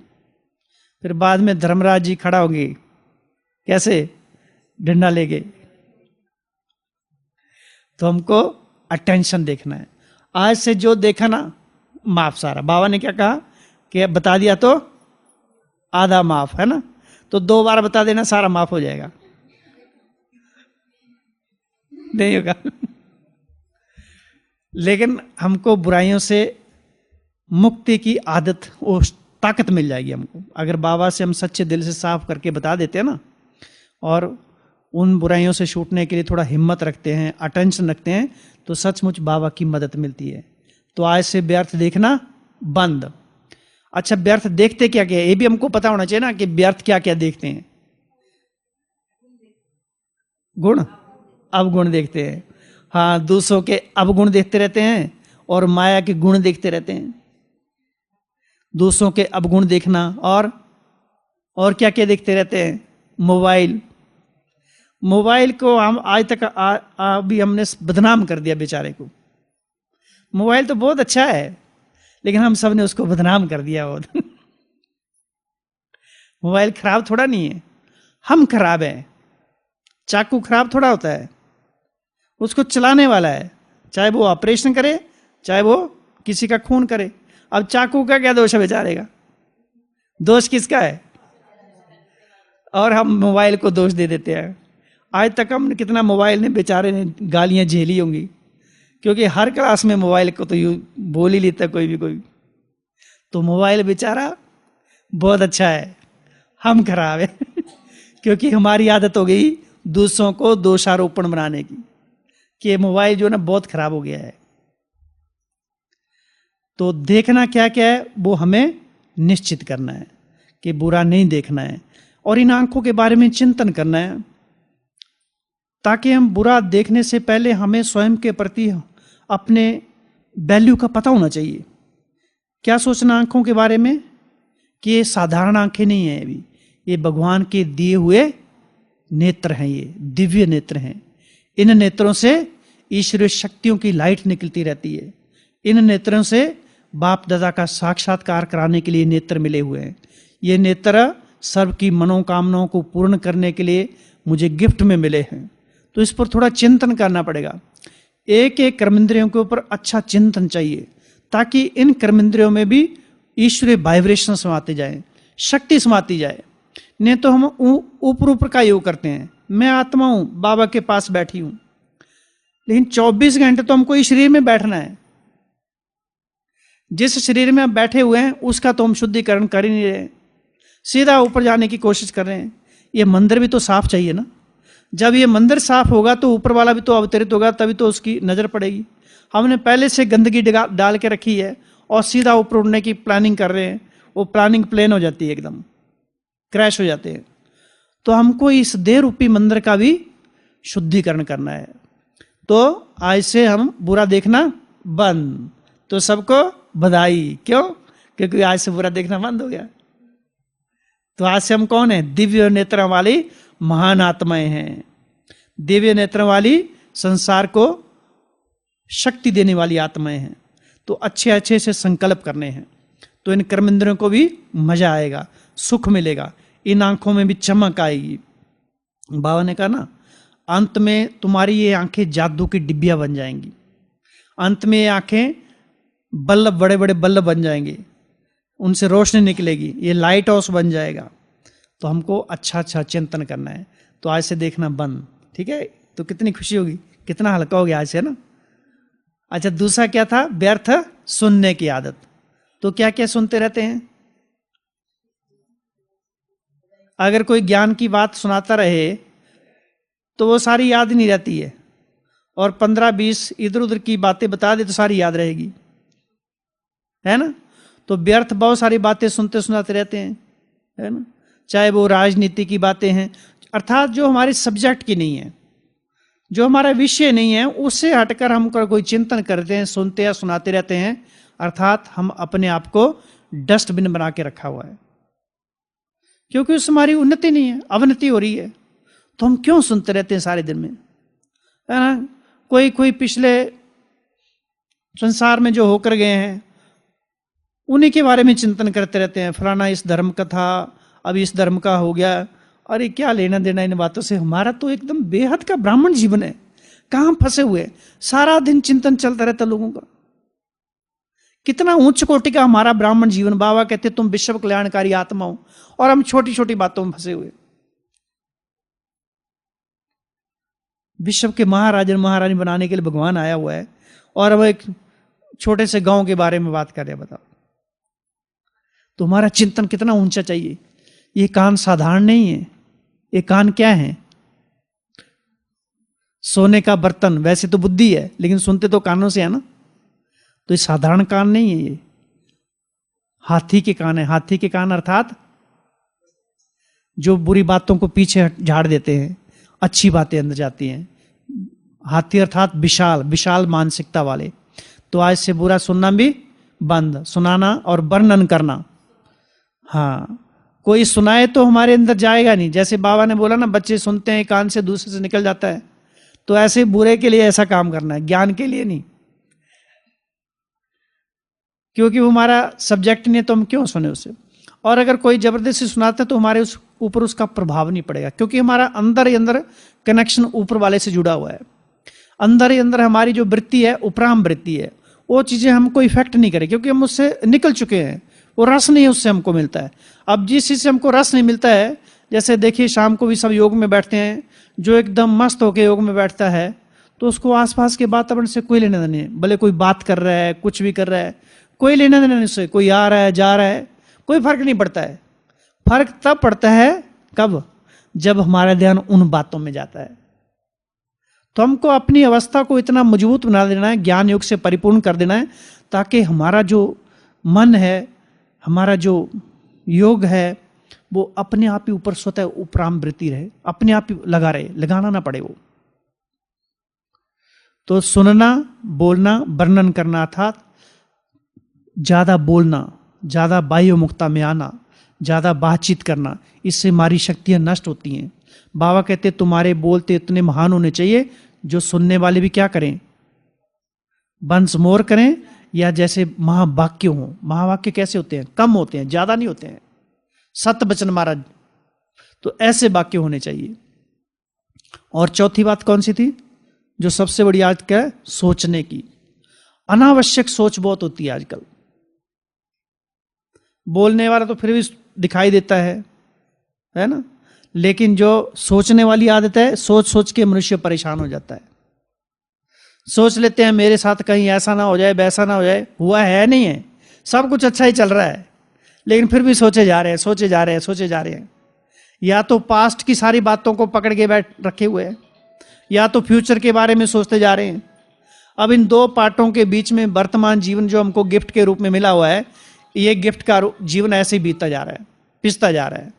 फिर बाद में धर्मराज जी खड़ा होंगे, कैसे, डंडा लेके। तो हमको अटेंशन देखना है। आज से जो देखा ना, माफ सारा। बाबा ने क्या कहा कि बता दिया तो आधा माफ, है ना, तो 2 बार बता देना, सारा माफ हो जाएगा। नहीं होगा। लेकिन हमको बुराइयों से मुक्ति की आदत, वो ताकत मिल जाएगी हमको, अगर बाबा से हम सच्चे दिल से साफ करके बता देते हैं ना, और उन बुराइयों से छूटने के लिए थोड़ा हिम्मत रखते हैं, अटेंशन रखते हैं, तो सचमुच बाबा की मदद मिलती है। तो आज से व्यर्थ देखना बंद। अच्छा, व्यर्थ देखते क्या क्या, ये भी हमको पता होना चाहिए ना कि व्यर्थ क्या क्या देखते हैं। गुण, अवगुण देखते हैं। हाँ, दूसरों के अवगुण देखते रहते हैं और माया के गुण देखते रहते हैं। दूसरों के अवगुण देखना, और क्या क्या देखते रहते हैं। मोबाइल को हम आज तक अभी हमने बदनाम कर दिया बेचारे को। मोबाइल तो बहुत अच्छा है, लेकिन हम सब ने उसको बदनाम कर दिया बहुत। मोबाइल खराब थोड़ा नहीं है, हम खराब हैं। चाकू खराब थोड़ा होता है, उसको चलाने वाला है, चाहे वो ऑपरेशन करे, चाहे वो किसी का खून करे। अब चाकू का क्या दोष है बेचारे का, दोष किसका है? और हम मोबाइल को दोष दे देते हैं। आज तक हम कितना मोबाइल ने बेचारे ने गालियां झेली होंगी, क्योंकि हर क्लास में मोबाइल को तो यूं बोल ही लेता कोई भी कोई। तो मोबाइल बेचारा बहुत अच्छा है, हम खराब है। क्योंकि हमारी आदत हो गई दूसरों को दोषारोपण बनाने की, कि मोबाइल जो ना बहुत खराब हो गया है। तो देखना क्या क्या है वो हमें निश्चित करना है कि बुरा नहीं देखना है, और इन आंखों के बारे में चिंतन करना है, ताकि हम बुरा देखने से पहले हमें स्वयं के प्रति अपने वैल्यू का पता होना चाहिए। क्या सोचना आंखों के बारे में कि ये साधारण आंखें नहीं है, अभी ये भगवान के दिए हुए नेत्र हैं, ये दिव्य नेत्र हैं। इन नेत्रों से ईश्वरीय शक्तियों की लाइट निकलती रहती है। इन नेत्रों से बाप दादा का साक्षात्कार कराने के लिए नेत्र मिले हुए हैं। ये नेत्र सर्व की मनोकामनाओं को पूर्ण करने के लिए मुझे गिफ्ट में मिले हैं। तो इस पर थोड़ा चिंतन करना पड़ेगा। एक एक कर्मेंद्रियों के ऊपर अच्छा चिंतन चाहिए, ताकि इन कर्मेंद्रियों में भी ईश्वरीय वाइब्रेशन समाते जाए, शक्ति समाती जाए। नहीं तो हम ऊपर ऊपर का योग करते हैं, मैं आत्मा हूं, बाबा के पास बैठी हूं, लेकिन 24 घंटे तो हमको इस शरीर में बैठना है। जिस शरीर में हम बैठे हुए हैं उसका तो हम शुद्धिकरण कर ही नहीं रहे, सीधा ऊपर जाने की कोशिश कर रहे हैं। ये मंदिर भी तो साफ चाहिए ना। जब ये मंदिर साफ होगा तो ऊपर वाला भी तो अवतरित होगा, तभी तो उसकी नजर पड़ेगी। हमने पहले से गंदगी डाल के रखी है और सीधा ऊपर उड़ने की प्लानिंग कर रहे हैं, वो प्लानिंग प्लेन हो जाती है, एकदम क्रैश हो जाते हैं। तो हमको इस देह रूपी मंदिर का भी शुद्धिकरण करना है। तो आज से हम बुरा देखना बंद। तो सबको बधाई, क्यों? क्योंकि आज से बुरा देखना बंद हो गया। तो आज से हम कौन है? दिव्य नेत्रों वाली महान आत्माएं हैं, दिव्य नेत्रों वाली संसार को शक्ति देने वाली आत्माएं हैं। तो अच्छे अच्छे से संकल्प करने हैं, तो इन कर्मेंद्रियों को भी मजा आएगा, सुख मिलेगा, इन आंखों में भी चमक आएगी। बाबा ने कहा ना, अंत में तुम्हारी ये आंखें जादू की डिब्बियां बन जाएंगी। अंत में ये आंखें बल्ब, बड़े बड़े बल्ब बन जाएंगे, उनसे रोशनी निकलेगी, ये लाइट हाउस बन जाएगा। तो हमको अच्छा अच्छा चिंतन करना है। तो आज से देखना बंद, ठीक है? तो कितनी खुशी होगी, कितना हल्का हो गया आज से ना। अच्छा, दूसरा क्या था? व्यर्थ सुनने की आदत। तो क्या क्या सुनते रहते हैं? अगर कोई ज्ञान की बात सुनाता रहे तो वो सारी याद नहीं रहती है, और 15-20 इधर उधर की बातें बता दे तो सारी याद रहेगी, है ना? तो व्यर्थ बहुत सारी बातें सुनते सुनाते रहते हैं, है ना? चाहे वो राजनीति की बातें हैं, अर्थात जो हमारे सब्जेक्ट की नहीं है, जो हमारा विषय नहीं है, उससे हटकर हम कोई चिंतन करते हैं, सुनते या सुनाते रहते हैं। अर्थात हम अपने आप को डस्टबिन बना के रखा हुआ है, क्योंकि उससे हमारी उन्नति नहीं है, अवनति हो रही है। तो हम क्यों सुनते रहते हैं सारे दिन में, है ना? कोई कोई पिछले संसार में जो होकर गए हैं उन्हीं के बारे में चिंतन करते रहते हैं, फलाना इस धर्म का था, अब इस धर्म का हो गया। अरे क्या लेना देना इन बातों से, हमारा तो एकदम बेहद का ब्राह्मण जीवन है। कहां फंसे हुए, सारा दिन चिंतन चलता रहता लोगों का। कितना उच्च कोटि का हमारा ब्राह्मण जीवन। बाबा कहते तुम विश्व कल्याणकारी आत्मा हो, और हम छोटी छोटी बातों में फंसे हुए। विश्व के महाराजन महारानी बनाने के लिए भगवान आया हुआ है, और अब एक छोटे से गांव के बारे में बात कर रहे हैं। बताओ तो हमारा चिंतन कितना ऊंचा चाहिए। ये कान साधारण नहीं है, ये कान क्या है? सोने का बर्तन। वैसे तो बुद्धि है, लेकिन सुनते तो कानों से है ना। तो ये साधारण कान नहीं है, ये हाथी के कान है। हाथी के कान अर्थात जो बुरी बातों को पीछे झाड़ देते हैं, अच्छी बातें अंदर जाती हैं। हाथी अर्थात विशाल, विशाल मानसिकता वाले। तो आज से बुरा सुनना भी बंद, सुनाना और वर्णन करना। हाँ, कोई सुनाए तो हमारे अंदर जाएगा नहीं। जैसे बाबा ने बोला ना, बच्चे सुनते हैं कान से, दूसरे से निकल जाता है। तो ऐसे बुरे के लिए ऐसा काम करना है, ज्ञान के लिए नहीं। क्योंकि वो हमारा सब्जेक्ट नहीं है, तो हम क्यों सुने उसे। और अगर कोई जबरदस्ती सुनाता है तो हमारे उस ऊपर उसका प्रभाव नहीं पड़ेगा, क्योंकि हमारा अंदर ही अंदर कनेक्शन ऊपर वाले से जुड़ा हुआ है। अंदर ही अंदर हमारी जो वृत्ति है, उपराम वृत्ति है, वो चीजें हमको इफेक्ट नहीं करें, क्योंकि हम उससे निकल चुके हैं। वो रस नहीं उससे हमको मिलता है। अब जिस चीज से हमको रस नहीं मिलता है, जैसे देखिए शाम को भी सब योग में बैठते हैं, जो एकदम मस्त होकर योग में बैठता है तो उसको आसपास के वातावरण से कोई लेना देना नहीं है। भले कोई बात कर रहा है, कुछ भी कर रहा है, कोई लेना देना नहीं उससे। कोई आ रहा है, जा रहा है, कोई फर्क नहीं पड़ता है। फर्क तब पड़ता है कब? जब हमारा ध्यान उन बातों में जाता है। तो हमको अपनी अवस्था को इतना मजबूत बना देना है, ज्ञान योग से परिपूर्ण कर देना है, ताकि हमारा जो मन है, हमारा जो योग है, वो अपने आप ही ऊपर स्वतः उपराम वृत्ति रहे, अपने आप ही लगा रहे, लगाना ना पड़े वो। तो सुनना, बोलना, वर्णन करना, अर्थात ज्यादा बोलना, ज्यादा बाह्य मुक्ता में आना, ज्यादा बातचीत करना, इससे हमारी शक्तियां नष्ट होती हैं। बाबा कहते तुम्हारे बोलते इतने महान होने चाहिए, जो सुनने वाले भी क्या करें? वंस मोर करें, या जैसे महावाक्य हो। महावाक्य कैसे होते हैं? कम होते हैं, ज्यादा नहीं होते हैं। सत्य वचन महाराज, तो ऐसे वाक्य होने चाहिए। और चौथी बात कौन सी थी, जो सबसे बड़ी आज क्या है? सोचने की। अनावश्यक सोच बहुत होती है आजकल। बोलने वाला तो फिर भी दिखाई देता है ना, लेकिन जो सोचने वाली आदत है, सोच सोच के मनुष्य परेशान हो जाता है। सोच लेते हैं मेरे साथ कहीं ऐसा ना हो जाए, वैसा ना हो जाए। हुआ है नहीं है, सब कुछ अच्छा ही चल रहा है, लेकिन फिर भी सोचे जा रहे हैं, सोचे जा रहे हैं, सोचे जा रहे हैं। या तो पास्ट की सारी बातों को पकड़ के बैठ रखे हुए हैं, या तो फ्यूचर के बारे में सोचते जा रहे हैं। अब इन दो पार्टों के बीच में वर्तमान जीवन जो हमको गिफ्ट के रूप में मिला हुआ है, ये गिफ्ट का जीवन ऐसे ही बीतता जा रहा है, पिसता जा रहा है।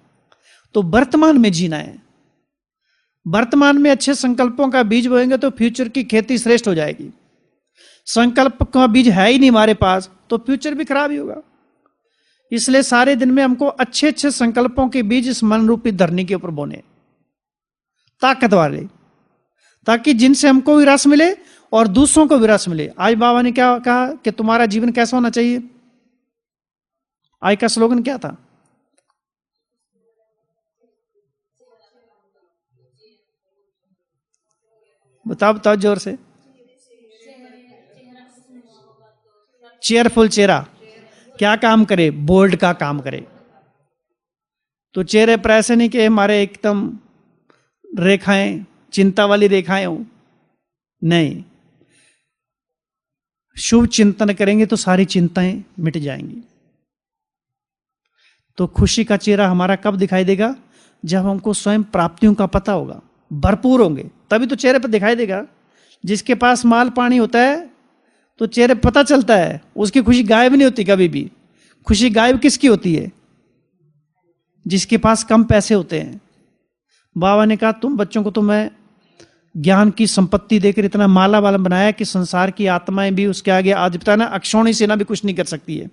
तो वर्तमान में जीना है। वर्तमान में अच्छे संकल्पों का बीज बोएंगे तो फ्यूचर की खेती श्रेष्ठ हो जाएगी। संकल्प का बीज है ही नहीं हमारे पास, तो फ्यूचर भी खराब ही होगा। इसलिए सारे दिन में हमको अच्छे अच्छे संकल्पों के बीज इस मन रूपी धरनी के ऊपर बोने, ताकत वाले, ताकि जिनसे हमको भी रस मिले और दूसरों को भी रस मिले। आज बाबा ने क्या कहा कि तुम्हारा जीवन कैसा होना चाहिए? आज का स्लोगन क्या था? बताओ बताओ जोर से। चेयरफुल चेहरा क्या काम करे? बोल्ड का काम करे। तो चेहरे पर ऐसे नहीं कि हमारे एकदम रेखाएं, चिंता वाली रेखाएं हो, नहीं। शुभ चिंतन करेंगे तो सारी चिंताएं मिट जाएंगी। तो खुशी का चेहरा हमारा कब दिखाई देगा? जब हमको स्वयं प्राप्तियों का पता होगा, भरपूर होंगे, तभी तो चेहरे पर दिखाई देगा। जिसके पास माल पानी होता है तो चेहरे पर पता चलता है, उसकी खुशी गायब नहीं होती कभी भी। खुशी गायब किसकी होती है? जिसके पास कम पैसे होते हैं। बाबा ने कहा तुम बच्चों को तो मैं ज्ञान की संपत्ति देकर इतना माला वाला बनाया कि संसार की आत्माएं भी उसके आगे, आज बताया ना, अक्षौणी सेना भी कुछ नहीं कर सकती है।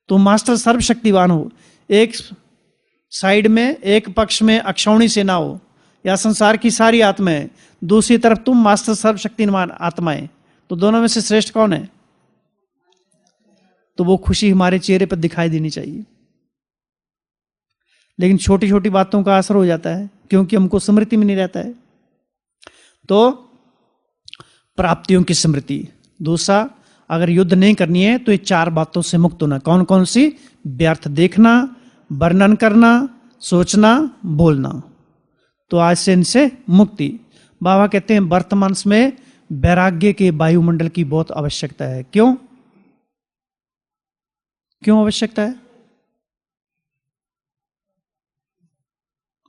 तुम मास्टर सर्वशक्तिवान हो। एक साइड में, एक पक्ष में अक्षौणी सेना हो या संसार की सारी आत्माएं, दूसरी तरफ तुम मास्टर सर्वशक्तिमान आत्माएं, तो दोनों में से श्रेष्ठ कौन है? तो वो खुशी हमारे चेहरे पर दिखाई देनी चाहिए। लेकिन छोटी छोटी बातों का असर हो जाता है क्योंकि हमको स्मृति में नहीं रहता है। तो प्राप्तियों की स्मृति। दूसरा, अगर युद्ध नहीं करनी है तो ये 4 बातों से मुक्त होना। कौन कौन सी? व्यर्थ देखना, वर्णन करना, सोचना, बोलना। तो आज से इनसे मुक्ति। बाबा कहते हैं वर्तमान में वैराग्य के वायुमंडल की बहुत आवश्यकता है। क्यों क्यों आवश्यकता है?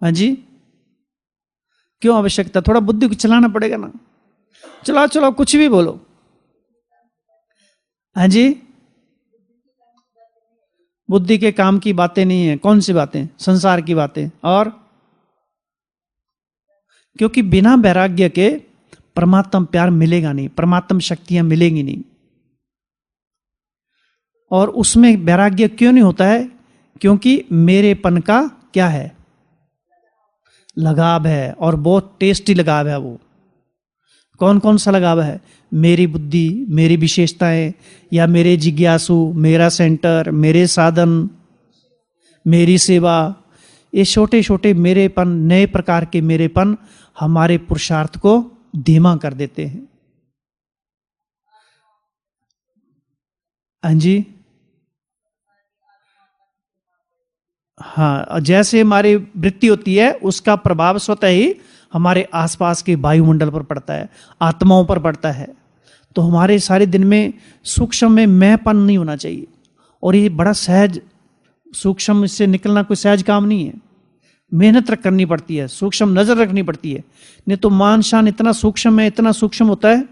हाँ जी, क्यों आवश्यकता? थोड़ा बुद्धि को चलाना पड़ेगा ना। चलाओ चलाओ, कुछ भी बोलो। हाँ जी, बुद्धि के काम की बातें नहीं है। कौन सी बातें? संसार की बातें। और क्योंकि बिना वैराग्य के परमात्मा प्यार मिलेगा नहीं, परमात्मा शक्तियां मिलेंगी नहीं। और उसमें वैराग्य क्यों नहीं होता है? क्योंकि मेरेपन का क्या है? लगाव है, और बहुत टेस्टी लगाव है वो। कौन कौन सा लगाव है? मेरी बुद्धि, मेरी विशेषताएं, या मेरे जिज्ञासु, मेरा सेंटर, मेरे साधन, मेरी सेवा। ये छोटे छोटे मेरेपन, नए प्रकार के मेरेपन हमारे पुरुषार्थ को धीमा कर देते हैं। हाँ जी, हाँ, जैसे हमारी वृत्ति होती है उसका प्रभाव स्वतः ही हमारे आसपास के वायुमंडल पर पड़ता है, आत्माओं पर पड़ता है। तो हमारे सारे दिन में सूक्ष्म में मैंपन नहीं होना चाहिए। और ये बड़ा सहज, सूक्ष्म इससे निकलना कोई सहज काम नहीं है। मेहनत करनी पड़ती है, सूक्ष्म नजर रखनी पड़ती है। नहीं तो मान शान इतना सूक्ष्म है, इतना सूक्ष्म होता है,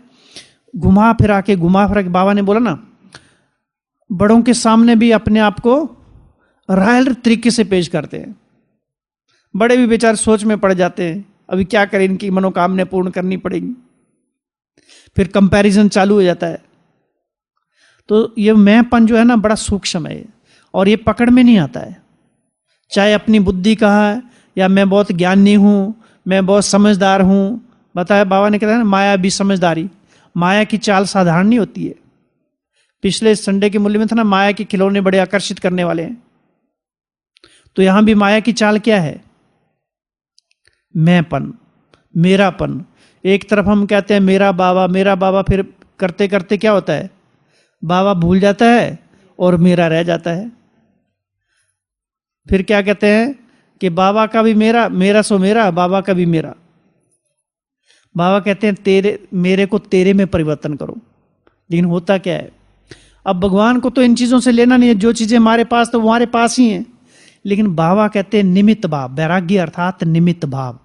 घुमा फिरा के बाबा ने बोला ना, बड़ों के सामने भी अपने आप को रायल तरीके से पेश करते हैं। बड़े भी बेचारे सोच में पड़ जाते हैं, अभी क्या करें, इनकी मनोकामना पूर्ण करनी पड़ेगी। फिर कंपैरिजन चालू हो जाता है। तो ये मैंपन जो है ना, बड़ा सूक्ष्म है और ये पकड़ में नहीं आता है। चाहे अपनी बुद्धि का है, या मैं बहुत ज्ञानी हूं, मैं बहुत समझदार हूं। बताया बाबा ने कहा ना, माया भी समझदारी। माया की चाल साधारण नहीं होती है। पिछले संडे के मूल्य में था ना, माया के खिलौने बड़े आकर्षित करने वाले हैं। तो यहां भी माया की चाल क्या है? मैंपन, मेरापन। एक तरफ हम कहते हैं मेरा बाबा, फिर करते करते क्या होता है? बाबा भूल जाता है और मेरा रह जाता है। फिर क्या कहते हैं कि बाबा का भी मेरा, मेरा सो मेरा, बाबा का भी मेरा। बाबा कहते हैं तेरे, मेरे को तेरे में परिवर्तन करो। लेकिन होता क्या है? अब भगवान को तो इन चीजों से लेना नहीं है, जो चीजें हमारे पास तो हमारे पास ही हैं। लेकिन बाबा कहते हैं निमित्त भाव, वैराग्य अर्थात निमित्त भाव।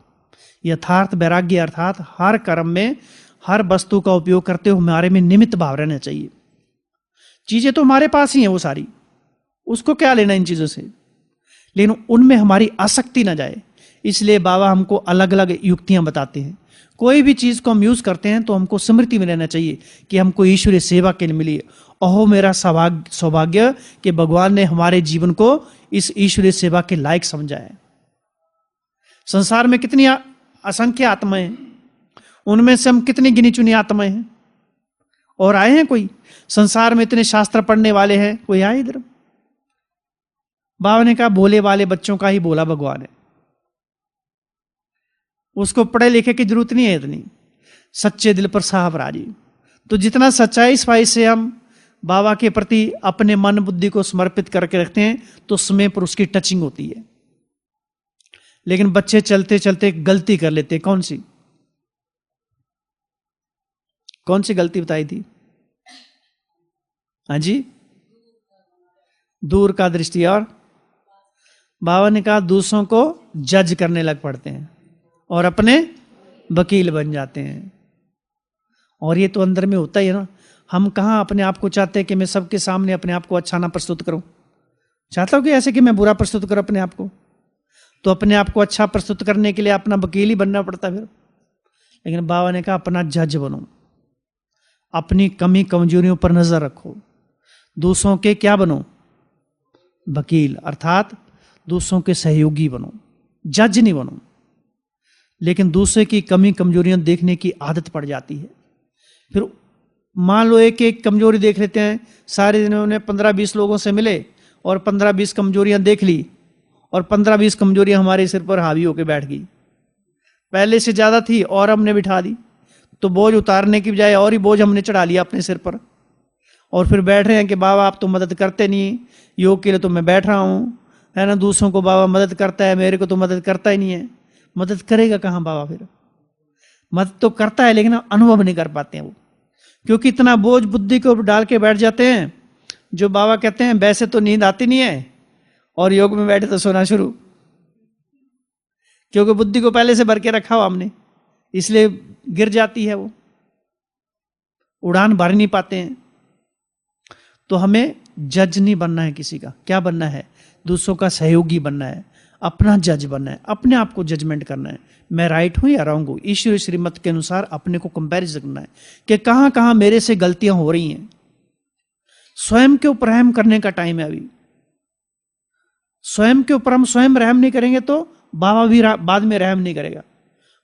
यथार्थ वैराग्य अर्थात हर कर्म में, हर वस्तु का उपयोग करते हुए हमारे में निमित्त भाव रहना चाहिए। चीजें तो हमारे पास ही हैं वो सारी, उसको क्या लेना इन चीजों से, लेकिन उनमें हमारी आसक्ति ना जाए। इसलिए बाबा हमको अलग अलग युक्तियां बताते हैं। कोई भी चीज को हम यूज करते हैं तो हमको स्मृति में रहना चाहिए कि हमको ईश्वरीय सेवा के लिए मिली। अहो मेरा सौभाग्य कि भगवान ने हमारे जीवन को इस ईश्वरीय सेवा के लायक समझा है। संसार में कितनी असंख्य आत्माएं हैं, उनमें से हम कितनी गिनी चुनी आत्माएं हैं। और आए हैं कोई? संसार में इतने शास्त्र पढ़ने वाले हैं, कोई आए इधर? बाबा ने कहा भोले वाले बच्चों का ही बोला भगवान है, उसको पढ़े लिखे की जरूरत नहीं है इतनी। सच्चे दिल पर साहब राजी। तो जितना सच्चाई सफाई से हम बाबा के प्रति अपने मन बुद्धि को समर्पित करके रखते हैं तो समय पर उसकी टचिंग होती है। लेकिन बच्चे चलते चलते गलती कर लेते। कौन सी? कौन सी गलती बताई थी? हाँ जी, दूर का दृष्टि। और बाबा ने कहा दूसरों को जज करने लग पड़ते हैं और अपने वकील बन जाते हैं। और ये तो अंदर में होता ही है ना। हम कहाँ अपने आप को चाहते हैं कि मैं सबके सामने अपने आप को अच्छा ना प्रस्तुत करूं? चाहता हूं कि ऐसे कि मैं बुरा प्रस्तुत करूं अपने आप को? तो अपने आप को अच्छा प्रस्तुत करने के लिए अपना वकील ही बनना पड़ता फिर। लेकिन बाबा ने कहा अपना जज बनो, अपनी कमी कमजोरियों पर नजर रखो, दूसरों के क्या बनो? वकील अर्थात दूसरों के सहयोगी बनो, जज नहीं बनो। लेकिन दूसरे की कमी कमजोरियां देखने की आदत पड़ जाती है। फिर मान लो एक एक कमजोरी देख लेते हैं, सारे दिनों में 15-20 लोगों से मिले और 15-20 कमजोरियां देख ली और 15-20 कमजोरियां हमारे सिर पर हावी होकर बैठ गई। पहले से ज्यादा थी और हमने बिठा दी, तो बोझ उतारने की बजाय और ही बोझ हमने चढ़ा लिया अपने सिर पर। और फिर बैठ रहे हैं कि बाबा आप तो मदद करते नहीं, योग के लिए तो मैं बैठ रहा हूं, है ना, दूसरों को बाबा मदद करता है, मेरे को तो मदद करता ही नहीं है। मदद करेगा कहां बाबा? फिर मदद तो करता है लेकिन अनुभव नहीं कर पाते हैं वो, क्योंकि इतना बोझ बुद्धि को डाल के बैठ जाते हैं। जो बाबा कहते हैं वैसे तो नींद आती नहीं है और योग में बैठे तो सोना शुरू, क्योंकि बुद्धि को पहले से भर के रखा हो हमने, इसलिए गिर जाती है वो, उड़ान भर नहीं पाते हैं। तो हमें जज नहीं बनना है किसी का, क्या बनना है? दूसरों का सहयोगी बनना है, अपना जज बनना है, अपने आप को जजमेंट करना है, मैं राइट हूं या रॉन्ग हूं। ईश्वरीय श्रीमत के अनुसार अपने को कंपैरिजन करना है कि कहां कहां मेरे से गलतियां हो रही हैं। स्वयं के ऊपर रहम करने का टाइम है अभी। स्वयं के ऊपर हम स्वयं रहम नहीं करेंगे तो बाबा भी बाद में रहम नहीं करेगा।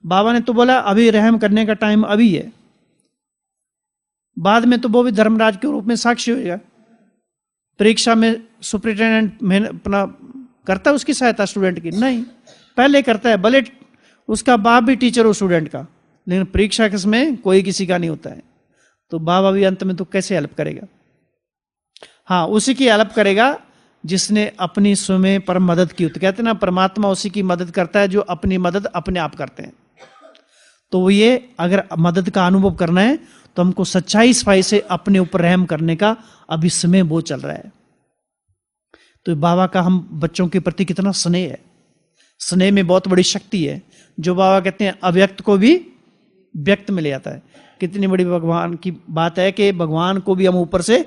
बाबा ने तो बोला अभी रहम करने का टाइम अभी है, बाद में तो वो भी धर्मराज के रूप में साक्षी होगा। परीक्षा में सुपरिटेंडेंट अपना करता है उसकी सहायता स्टूडेंट की? नहीं, पहले करता है, भले उसका बाप भी टीचर हो स्टूडेंट का, लेकिन परीक्षा के समय कोई किसी का नहीं होता है। तो बाबा भी अंत में तो कैसे हेल्प करेगा? हाँ, उसी की हेल्प करेगा जिसने अपनी स्वयं पर मदद की। तो कहते हैं ना, परमात्मा उसी की मदद करता है जो अपनी मदद अपने आप करते हैं। तो ये अगर मदद का अनुभव करना है तो हमको सच्चाई सफाई से अपने ऊपर रहम करने का अभी समय वो चल रहा है। तो बाबा का हम बच्चों के प्रति कितना स्नेह है, स्नेह में बहुत बड़ी शक्ति है। जो बाबा कहते हैं अव्यक्त को भी व्यक्त में ले आता है। कितनी बड़ी भगवान की बात है कि भगवान को भी हम ऊपर से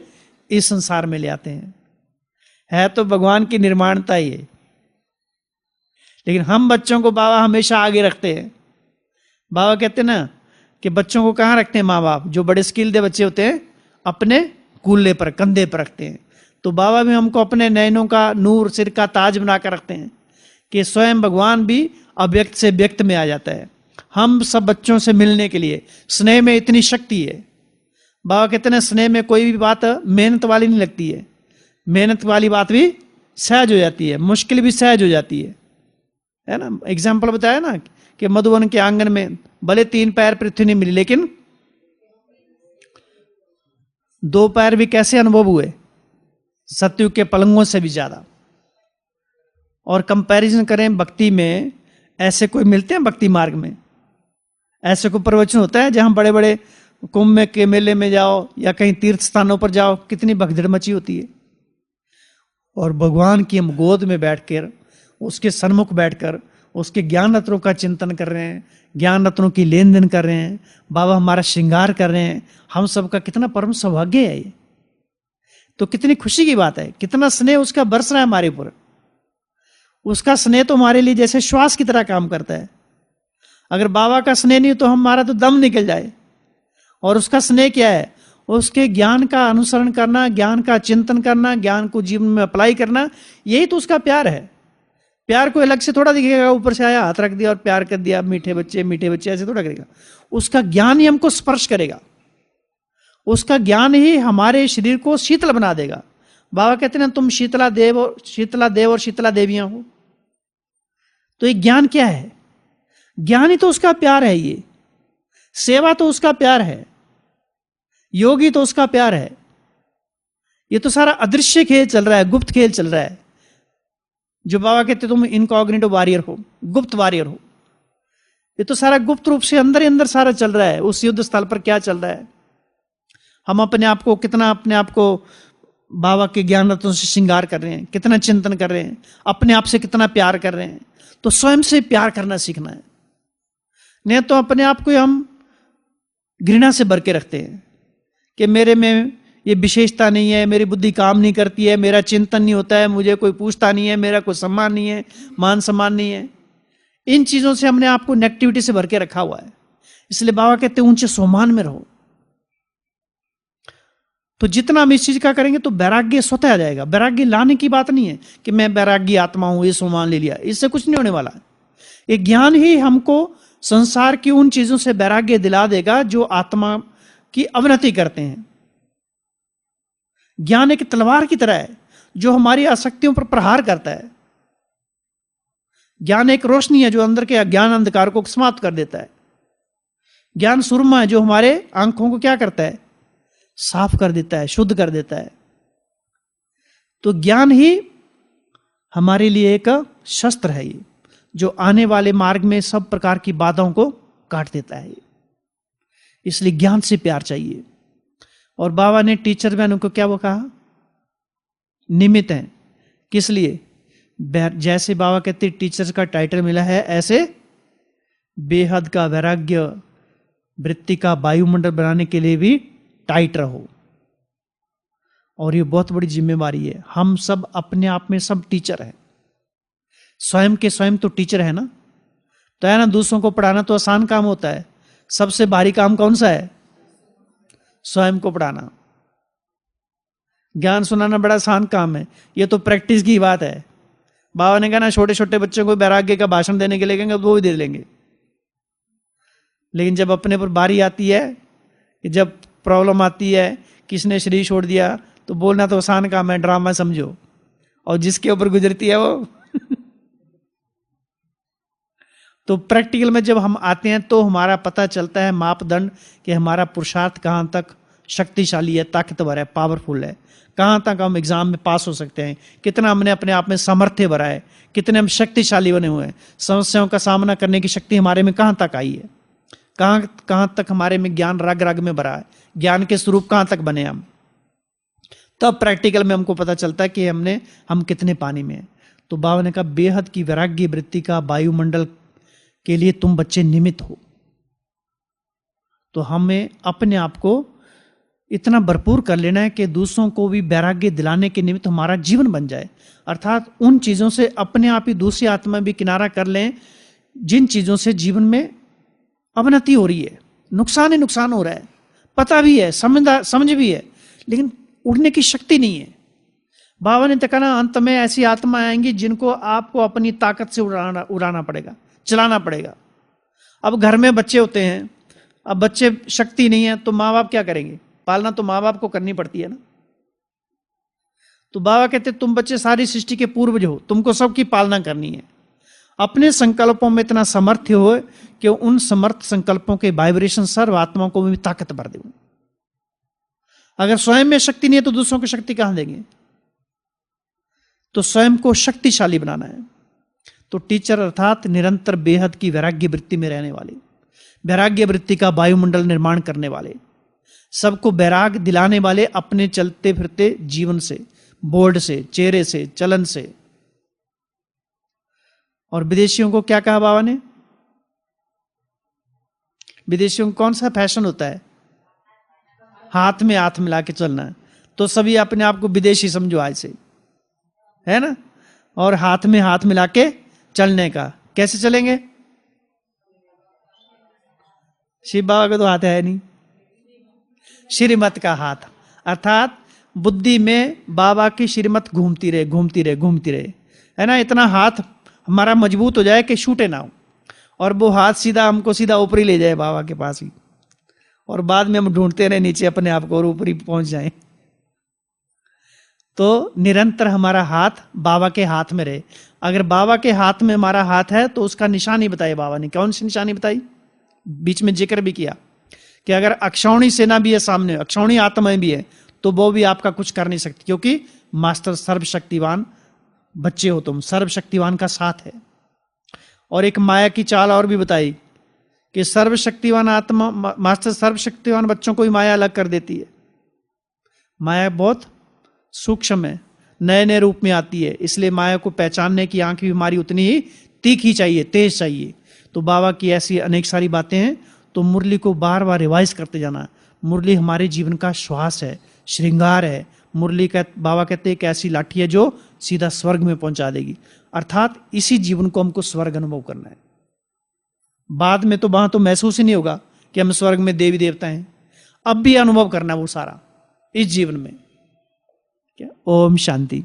इस संसार में ले आते हैं। है तो भगवान की निर्माणता ही है, लेकिन हम बच्चों को बाबा हमेशा आगे रखते हैं। बाबा कहते हैं ना कि बच्चों को कहाँ रखते हैं माँ बाप? जो बड़े स्किल दे बच्चे होते हैं अपने कूल्हे पर, कंधे पर रखते हैं। तो बाबा भी हमको अपने नयनों का नूर, सिर का ताज बनाकर रखते हैं कि स्वयं भगवान भी अव्यक्त से व्यक्त में आ जाता है। हम सब बच्चों से मिलने के लिए स्नेह में इतनी शक्ति है। बाबा कहते हैं स्नेह में कोई भी बात मेहनत वाली नहीं लगती है, मेहनत वाली बात भी सहज हो जाती है, मुश्किल भी सहज हो जाती है ना। एग्जाम्पल बताया ना कि मधुवन के आंगन में भले 3 पैर पृथ्वी नहीं मिली, लेकिन 2 पैर भी कैसे अनुभव हुए? सतयुग के पलंगों से भी ज्यादा। और कंपैरिजन करें भक्ति में, ऐसे कोई मिलते हैं भक्ति मार्ग में? ऐसे कोई प्रवचन होता है जहां बड़े बड़े कुंभ के मेले में जाओ या कहीं तीर्थ स्थानों पर जाओ, कितनी भगदड़ मची होती है। और भगवान की हम गोद में बैठकर, उसके सन्मुख बैठकर उसके ज्ञान रत्नों का चिंतन कर रहे हैं, ज्ञान रत्नों की लेन देन कर रहे हैं, बाबा हमारा श्रृंगार कर रहे हैं। हम सबका कितना परम सौभाग्य है ये। तो कितनी खुशी की बात है, कितना स्नेह उसका बरस रहा है हमारे ऊपर। उसका स्नेह तो हमारे लिए जैसे श्वास की तरह काम करता है। अगर बाबा का स्नेह नहीं तो हमारा तो दम निकल जाए। और उसका स्नेह क्या है? उसके ज्ञान का अनुसरण करना, ज्ञान का चिंतन करना, ज्ञान को जीवन में अप्लाई करना, यही तो उसका प्यार है। प्यार कोई अलग से थोड़ा दिखेगा, ऊपर से आया हाथ रख दिया और प्यार कर दिया, मीठे बच्चे ऐसे थोड़ा करेगा। उसका ज्ञान ही हमको स्पर्श करेगा, उसका ज्ञान ही हमारे शरीर को शीतल बना देगा। बाबा कहते हैं तुम शीतला देव और शीतला देवियां हो। तो ये ज्ञान क्या है? ज्ञान ही तो उसका प्यार है। ये सेवा तो उसका प्यार है, योगी तो उसका प्यार है। ये तो सारा अदृश्य खेल चल रहा है, गुप्त खेल चल रहा है। जो बाबा कहते तुम इनकॉग्निटो वॉरियर हो, गुप्त वॉरियर हो। ये तो सारा गुप्त रूप से अंदर ही अंदर सारा चल रहा है। उस युद्ध स्थल पर क्या चल रहा है? हम अपने आप को बाबा के ज्ञान रत्नों से श्रृंगार कर रहे हैं, कितना चिंतन कर रहे हैं, अपने आप से कितना प्यार कर रहे हैं। तो स्वयं से प्यार करना सीखना है। नहीं तो अपने आप को हम घृणा से भर के रखते हैं कि मेरे में ये विशेषता नहीं है, मेरी बुद्धि काम नहीं करती है, मेरा चिंतन नहीं होता है, मुझे कोई पूछता नहीं है, मेरा कोई सम्मान नहीं है, मान सम्मान नहीं है। इन चीजों से हमने आपको नेगेटिविटी से भर के रखा हुआ है। इसलिए बाबा कहते हैं ऊंचे सम्मान में रहो। तो जितना हम इस चीज का करेंगे तो वैराग्य स्वतः आ जाएगा। वैराग्य लाने की बात नहीं है कि मैं वैराग्य आत्मा हूं, ये सोमान ले लिया, इससे कुछ नहीं होने वाला है। ये ज्ञान ही हमको संसार की उन चीजों से वैराग्य दिला देगा जो आत्मा की अवनति करते हैं। ज्ञान एक तलवार की तरह है जो हमारी आसक्तियों पर प्रहार करता है। ज्ञान एक रोशनी है जो अंदर के अज्ञान अंधकार को समाप्त कर देता है। ज्ञान सुरमा है जो हमारे आंखों को क्या करता है, साफ कर देता है, शुद्ध कर देता है। तो ज्ञान ही हमारे लिए एक शस्त्र है, ये जो आने वाले मार्ग में सब प्रकार की बाधाओं को काट देता है। इसलिए ज्ञान से प्यार चाहिए। और बाबा ने टीचर बहनों को क्या वो कहा, निमित्त हैं। किस लिए? जैसे बाबा कहते टीचर्स का टाइटल मिला है, ऐसे बेहद का वैराग्य वृत्ति का वायुमंडल बनाने के लिए भी टाइट रहो। और ये बहुत बड़ी जिम्मेवारी है। हम सब अपने आप में सब टीचर हैं, स्वयं के स्वयं तो टीचर है ना। तो है ना, दूसरों को पढ़ाना तो आसान काम होता है, सबसे भारी काम कौन सा है? स्वयं को पढ़ाना। ज्ञान सुनाना बड़ा आसान काम है, ये तो प्रैक्टिस की बात है। बाबा ने कहा ना, छोटे छोटे बच्चों को वैराग्य का भाषण देने के लिए कहेंगे वो भी दे लेंगे, लेकिन जब अपने पर बारी आती है, जब प्रॉब्लम आती है, किसने शरीर छोड़ दिया, तो बोलना तो आसान काम है, ड्रामा समझो, और जिसके ऊपर गुजरती है वो तो प्रैक्टिकल में जब हम आते हैं तो हमारा पता चलता है मापदंड कि हमारा पुरुषार्थ कहाँ तक शक्तिशाली है, ताकतवर है, पावरफुल है, कहाँ तक हम एग्जाम में पास हो सकते हैं, कितना हमने अपने आप में सामर्थ्य भरा है, कितने हम शक्तिशाली बने हुए हैं, समस्याओं का सामना करने की शक्ति हमारे में कहाँ तक आई है, कहाँ तक हमारे में ज्ञान रग रग में भरा है, ज्ञान के स्वरूप कहाँ तक बने हम। तब प्रैक्टिकल में हमको पता चलता है कि हम कितने पानी में हैं। तो बाबा ने कहा बेहद की वैराग्य वृत्ति का वायुमंडल के लिए तुम बच्चे निमित्त हो। तो हमें अपने आप को इतना भरपूर कर लेना है कि दूसरों को भी वैराग्य दिलाने के निमित्त हमारा जीवन बन जाए। अर्थात उन चीजों से अपने आप ही दूसरी आत्मा भी किनारा कर लें जिन चीजों से जीवन में अवनति हो रही है, नुकसान ही नुकसान हो रहा है, पता भी है, समझ भी है, लेकिन उड़ने की शक्ति नहीं है। बाबा ने तो कहा अंत में ऐसी आत्मा आएंगी जिनको आपको अपनी ताकत से उड़ाना पड़ेगा, चलाना पड़ेगा। अब घर में बच्चे होते हैं, अब बच्चे शक्ति नहीं है तो माँ बाप क्या करेंगे? पालना तो माँ बाप को करनी पड़ती है ना। तो बाबा कहते तुम बच्चे सारी सृष्टि के पूर्वज हो, तुमको सबकी पालना करनी है। अपने संकल्पों में इतना समर्थ हो कि उन समर्थ संकल्पों के वाइब्रेशन सर्व आत्माओं को भी ताकत भर दे। अगर स्वयं में शक्ति नहीं है तो दूसरों को शक्ति कहां देंगे? तो स्वयं को शक्तिशाली बनाना है। तो टीचर अर्थात निरंतर बेहद की वैराग्य वृत्ति में रहने वाले, वैराग्य वृत्ति का वायुमंडल निर्माण करने वाले, सबको वैराग दिलाने वाले अपने चलते फिरते जीवन से, बोर्ड से, चेहरे से, चलन से। और विदेशियों को क्या कहा बाबा ने? विदेशियों को कौन सा फैशन होता है? हाथ में हाथ मिला के चलना है। तो सभी अपने आप को विदेशी समझो आज से, है ना। और हाथ में हाथ मिला के चलने का, कैसे चलेंगे? शिव बाबा का तो हाथ है नहीं, श्रीमत का हाथ, अर्थात बुद्धि में बाबा की श्रीमत घूमती रहे, घूमती रहे, घूमती रहे, है ना। इतना हाथ हमारा मजबूत हो जाए कि छूटे ना हो, और वो हाथ सीधा हमको सीधा ऊपर ही ले जाए बाबा के पास ही, और बाद में हम ढूंढते रहे नीचे अपने आप को और ऊपर ही पहुंच जाए। तो निरंतर हमारा हाथ बाबा के हाथ में रहे। अगर बाबा के हाथ में हमारा हाथ है तो उसका निशानी बताई बाबा ने। कौन सी निशानी बताई? बीच में जिक्र भी किया कि अगर अक्षौणी सेना भी है सामने, अक्षौणी आत्माएं भी है, तो वो भी आपका कुछ कर नहीं सकती, क्योंकि मास्टर सर्वशक्तिवान बच्चे हो तुम, सर्वशक्तिवान का साथ है। और एक माया की चाल और भी बताई कि सर्वशक्तिवान आत्मा, मास्टर सर्वशक्तिवान बच्चों को ही माया अलग कर देती है। माया बहुत सूक्ष्म है, नए नए रूप में आती है, इसलिए माया को पहचानने की आंख भी हमारी उतनी ही तीखी चाहिए, तेज चाहिए। तो बाबा की ऐसी अनेक सारी बातें हैं। तो मुरली को बार बार रिवाइज करते जाना। मुरली हमारे जीवन का श्वास है, श्रृंगार है। मुरली का बाबा कहते हैं एक ऐसी लाठी है जो सीधा स्वर्ग में पहुंचा देगी। अर्थात इसी जीवन को हमको स्वर्ग अनुभव करना है। बाद में तो वहां तो महसूस ही नहीं होगा कि हम स्वर्ग में देवी देवता हैं। अब भी अनुभव करना वो सारा, इस जीवन में। क्या? ओम शांति।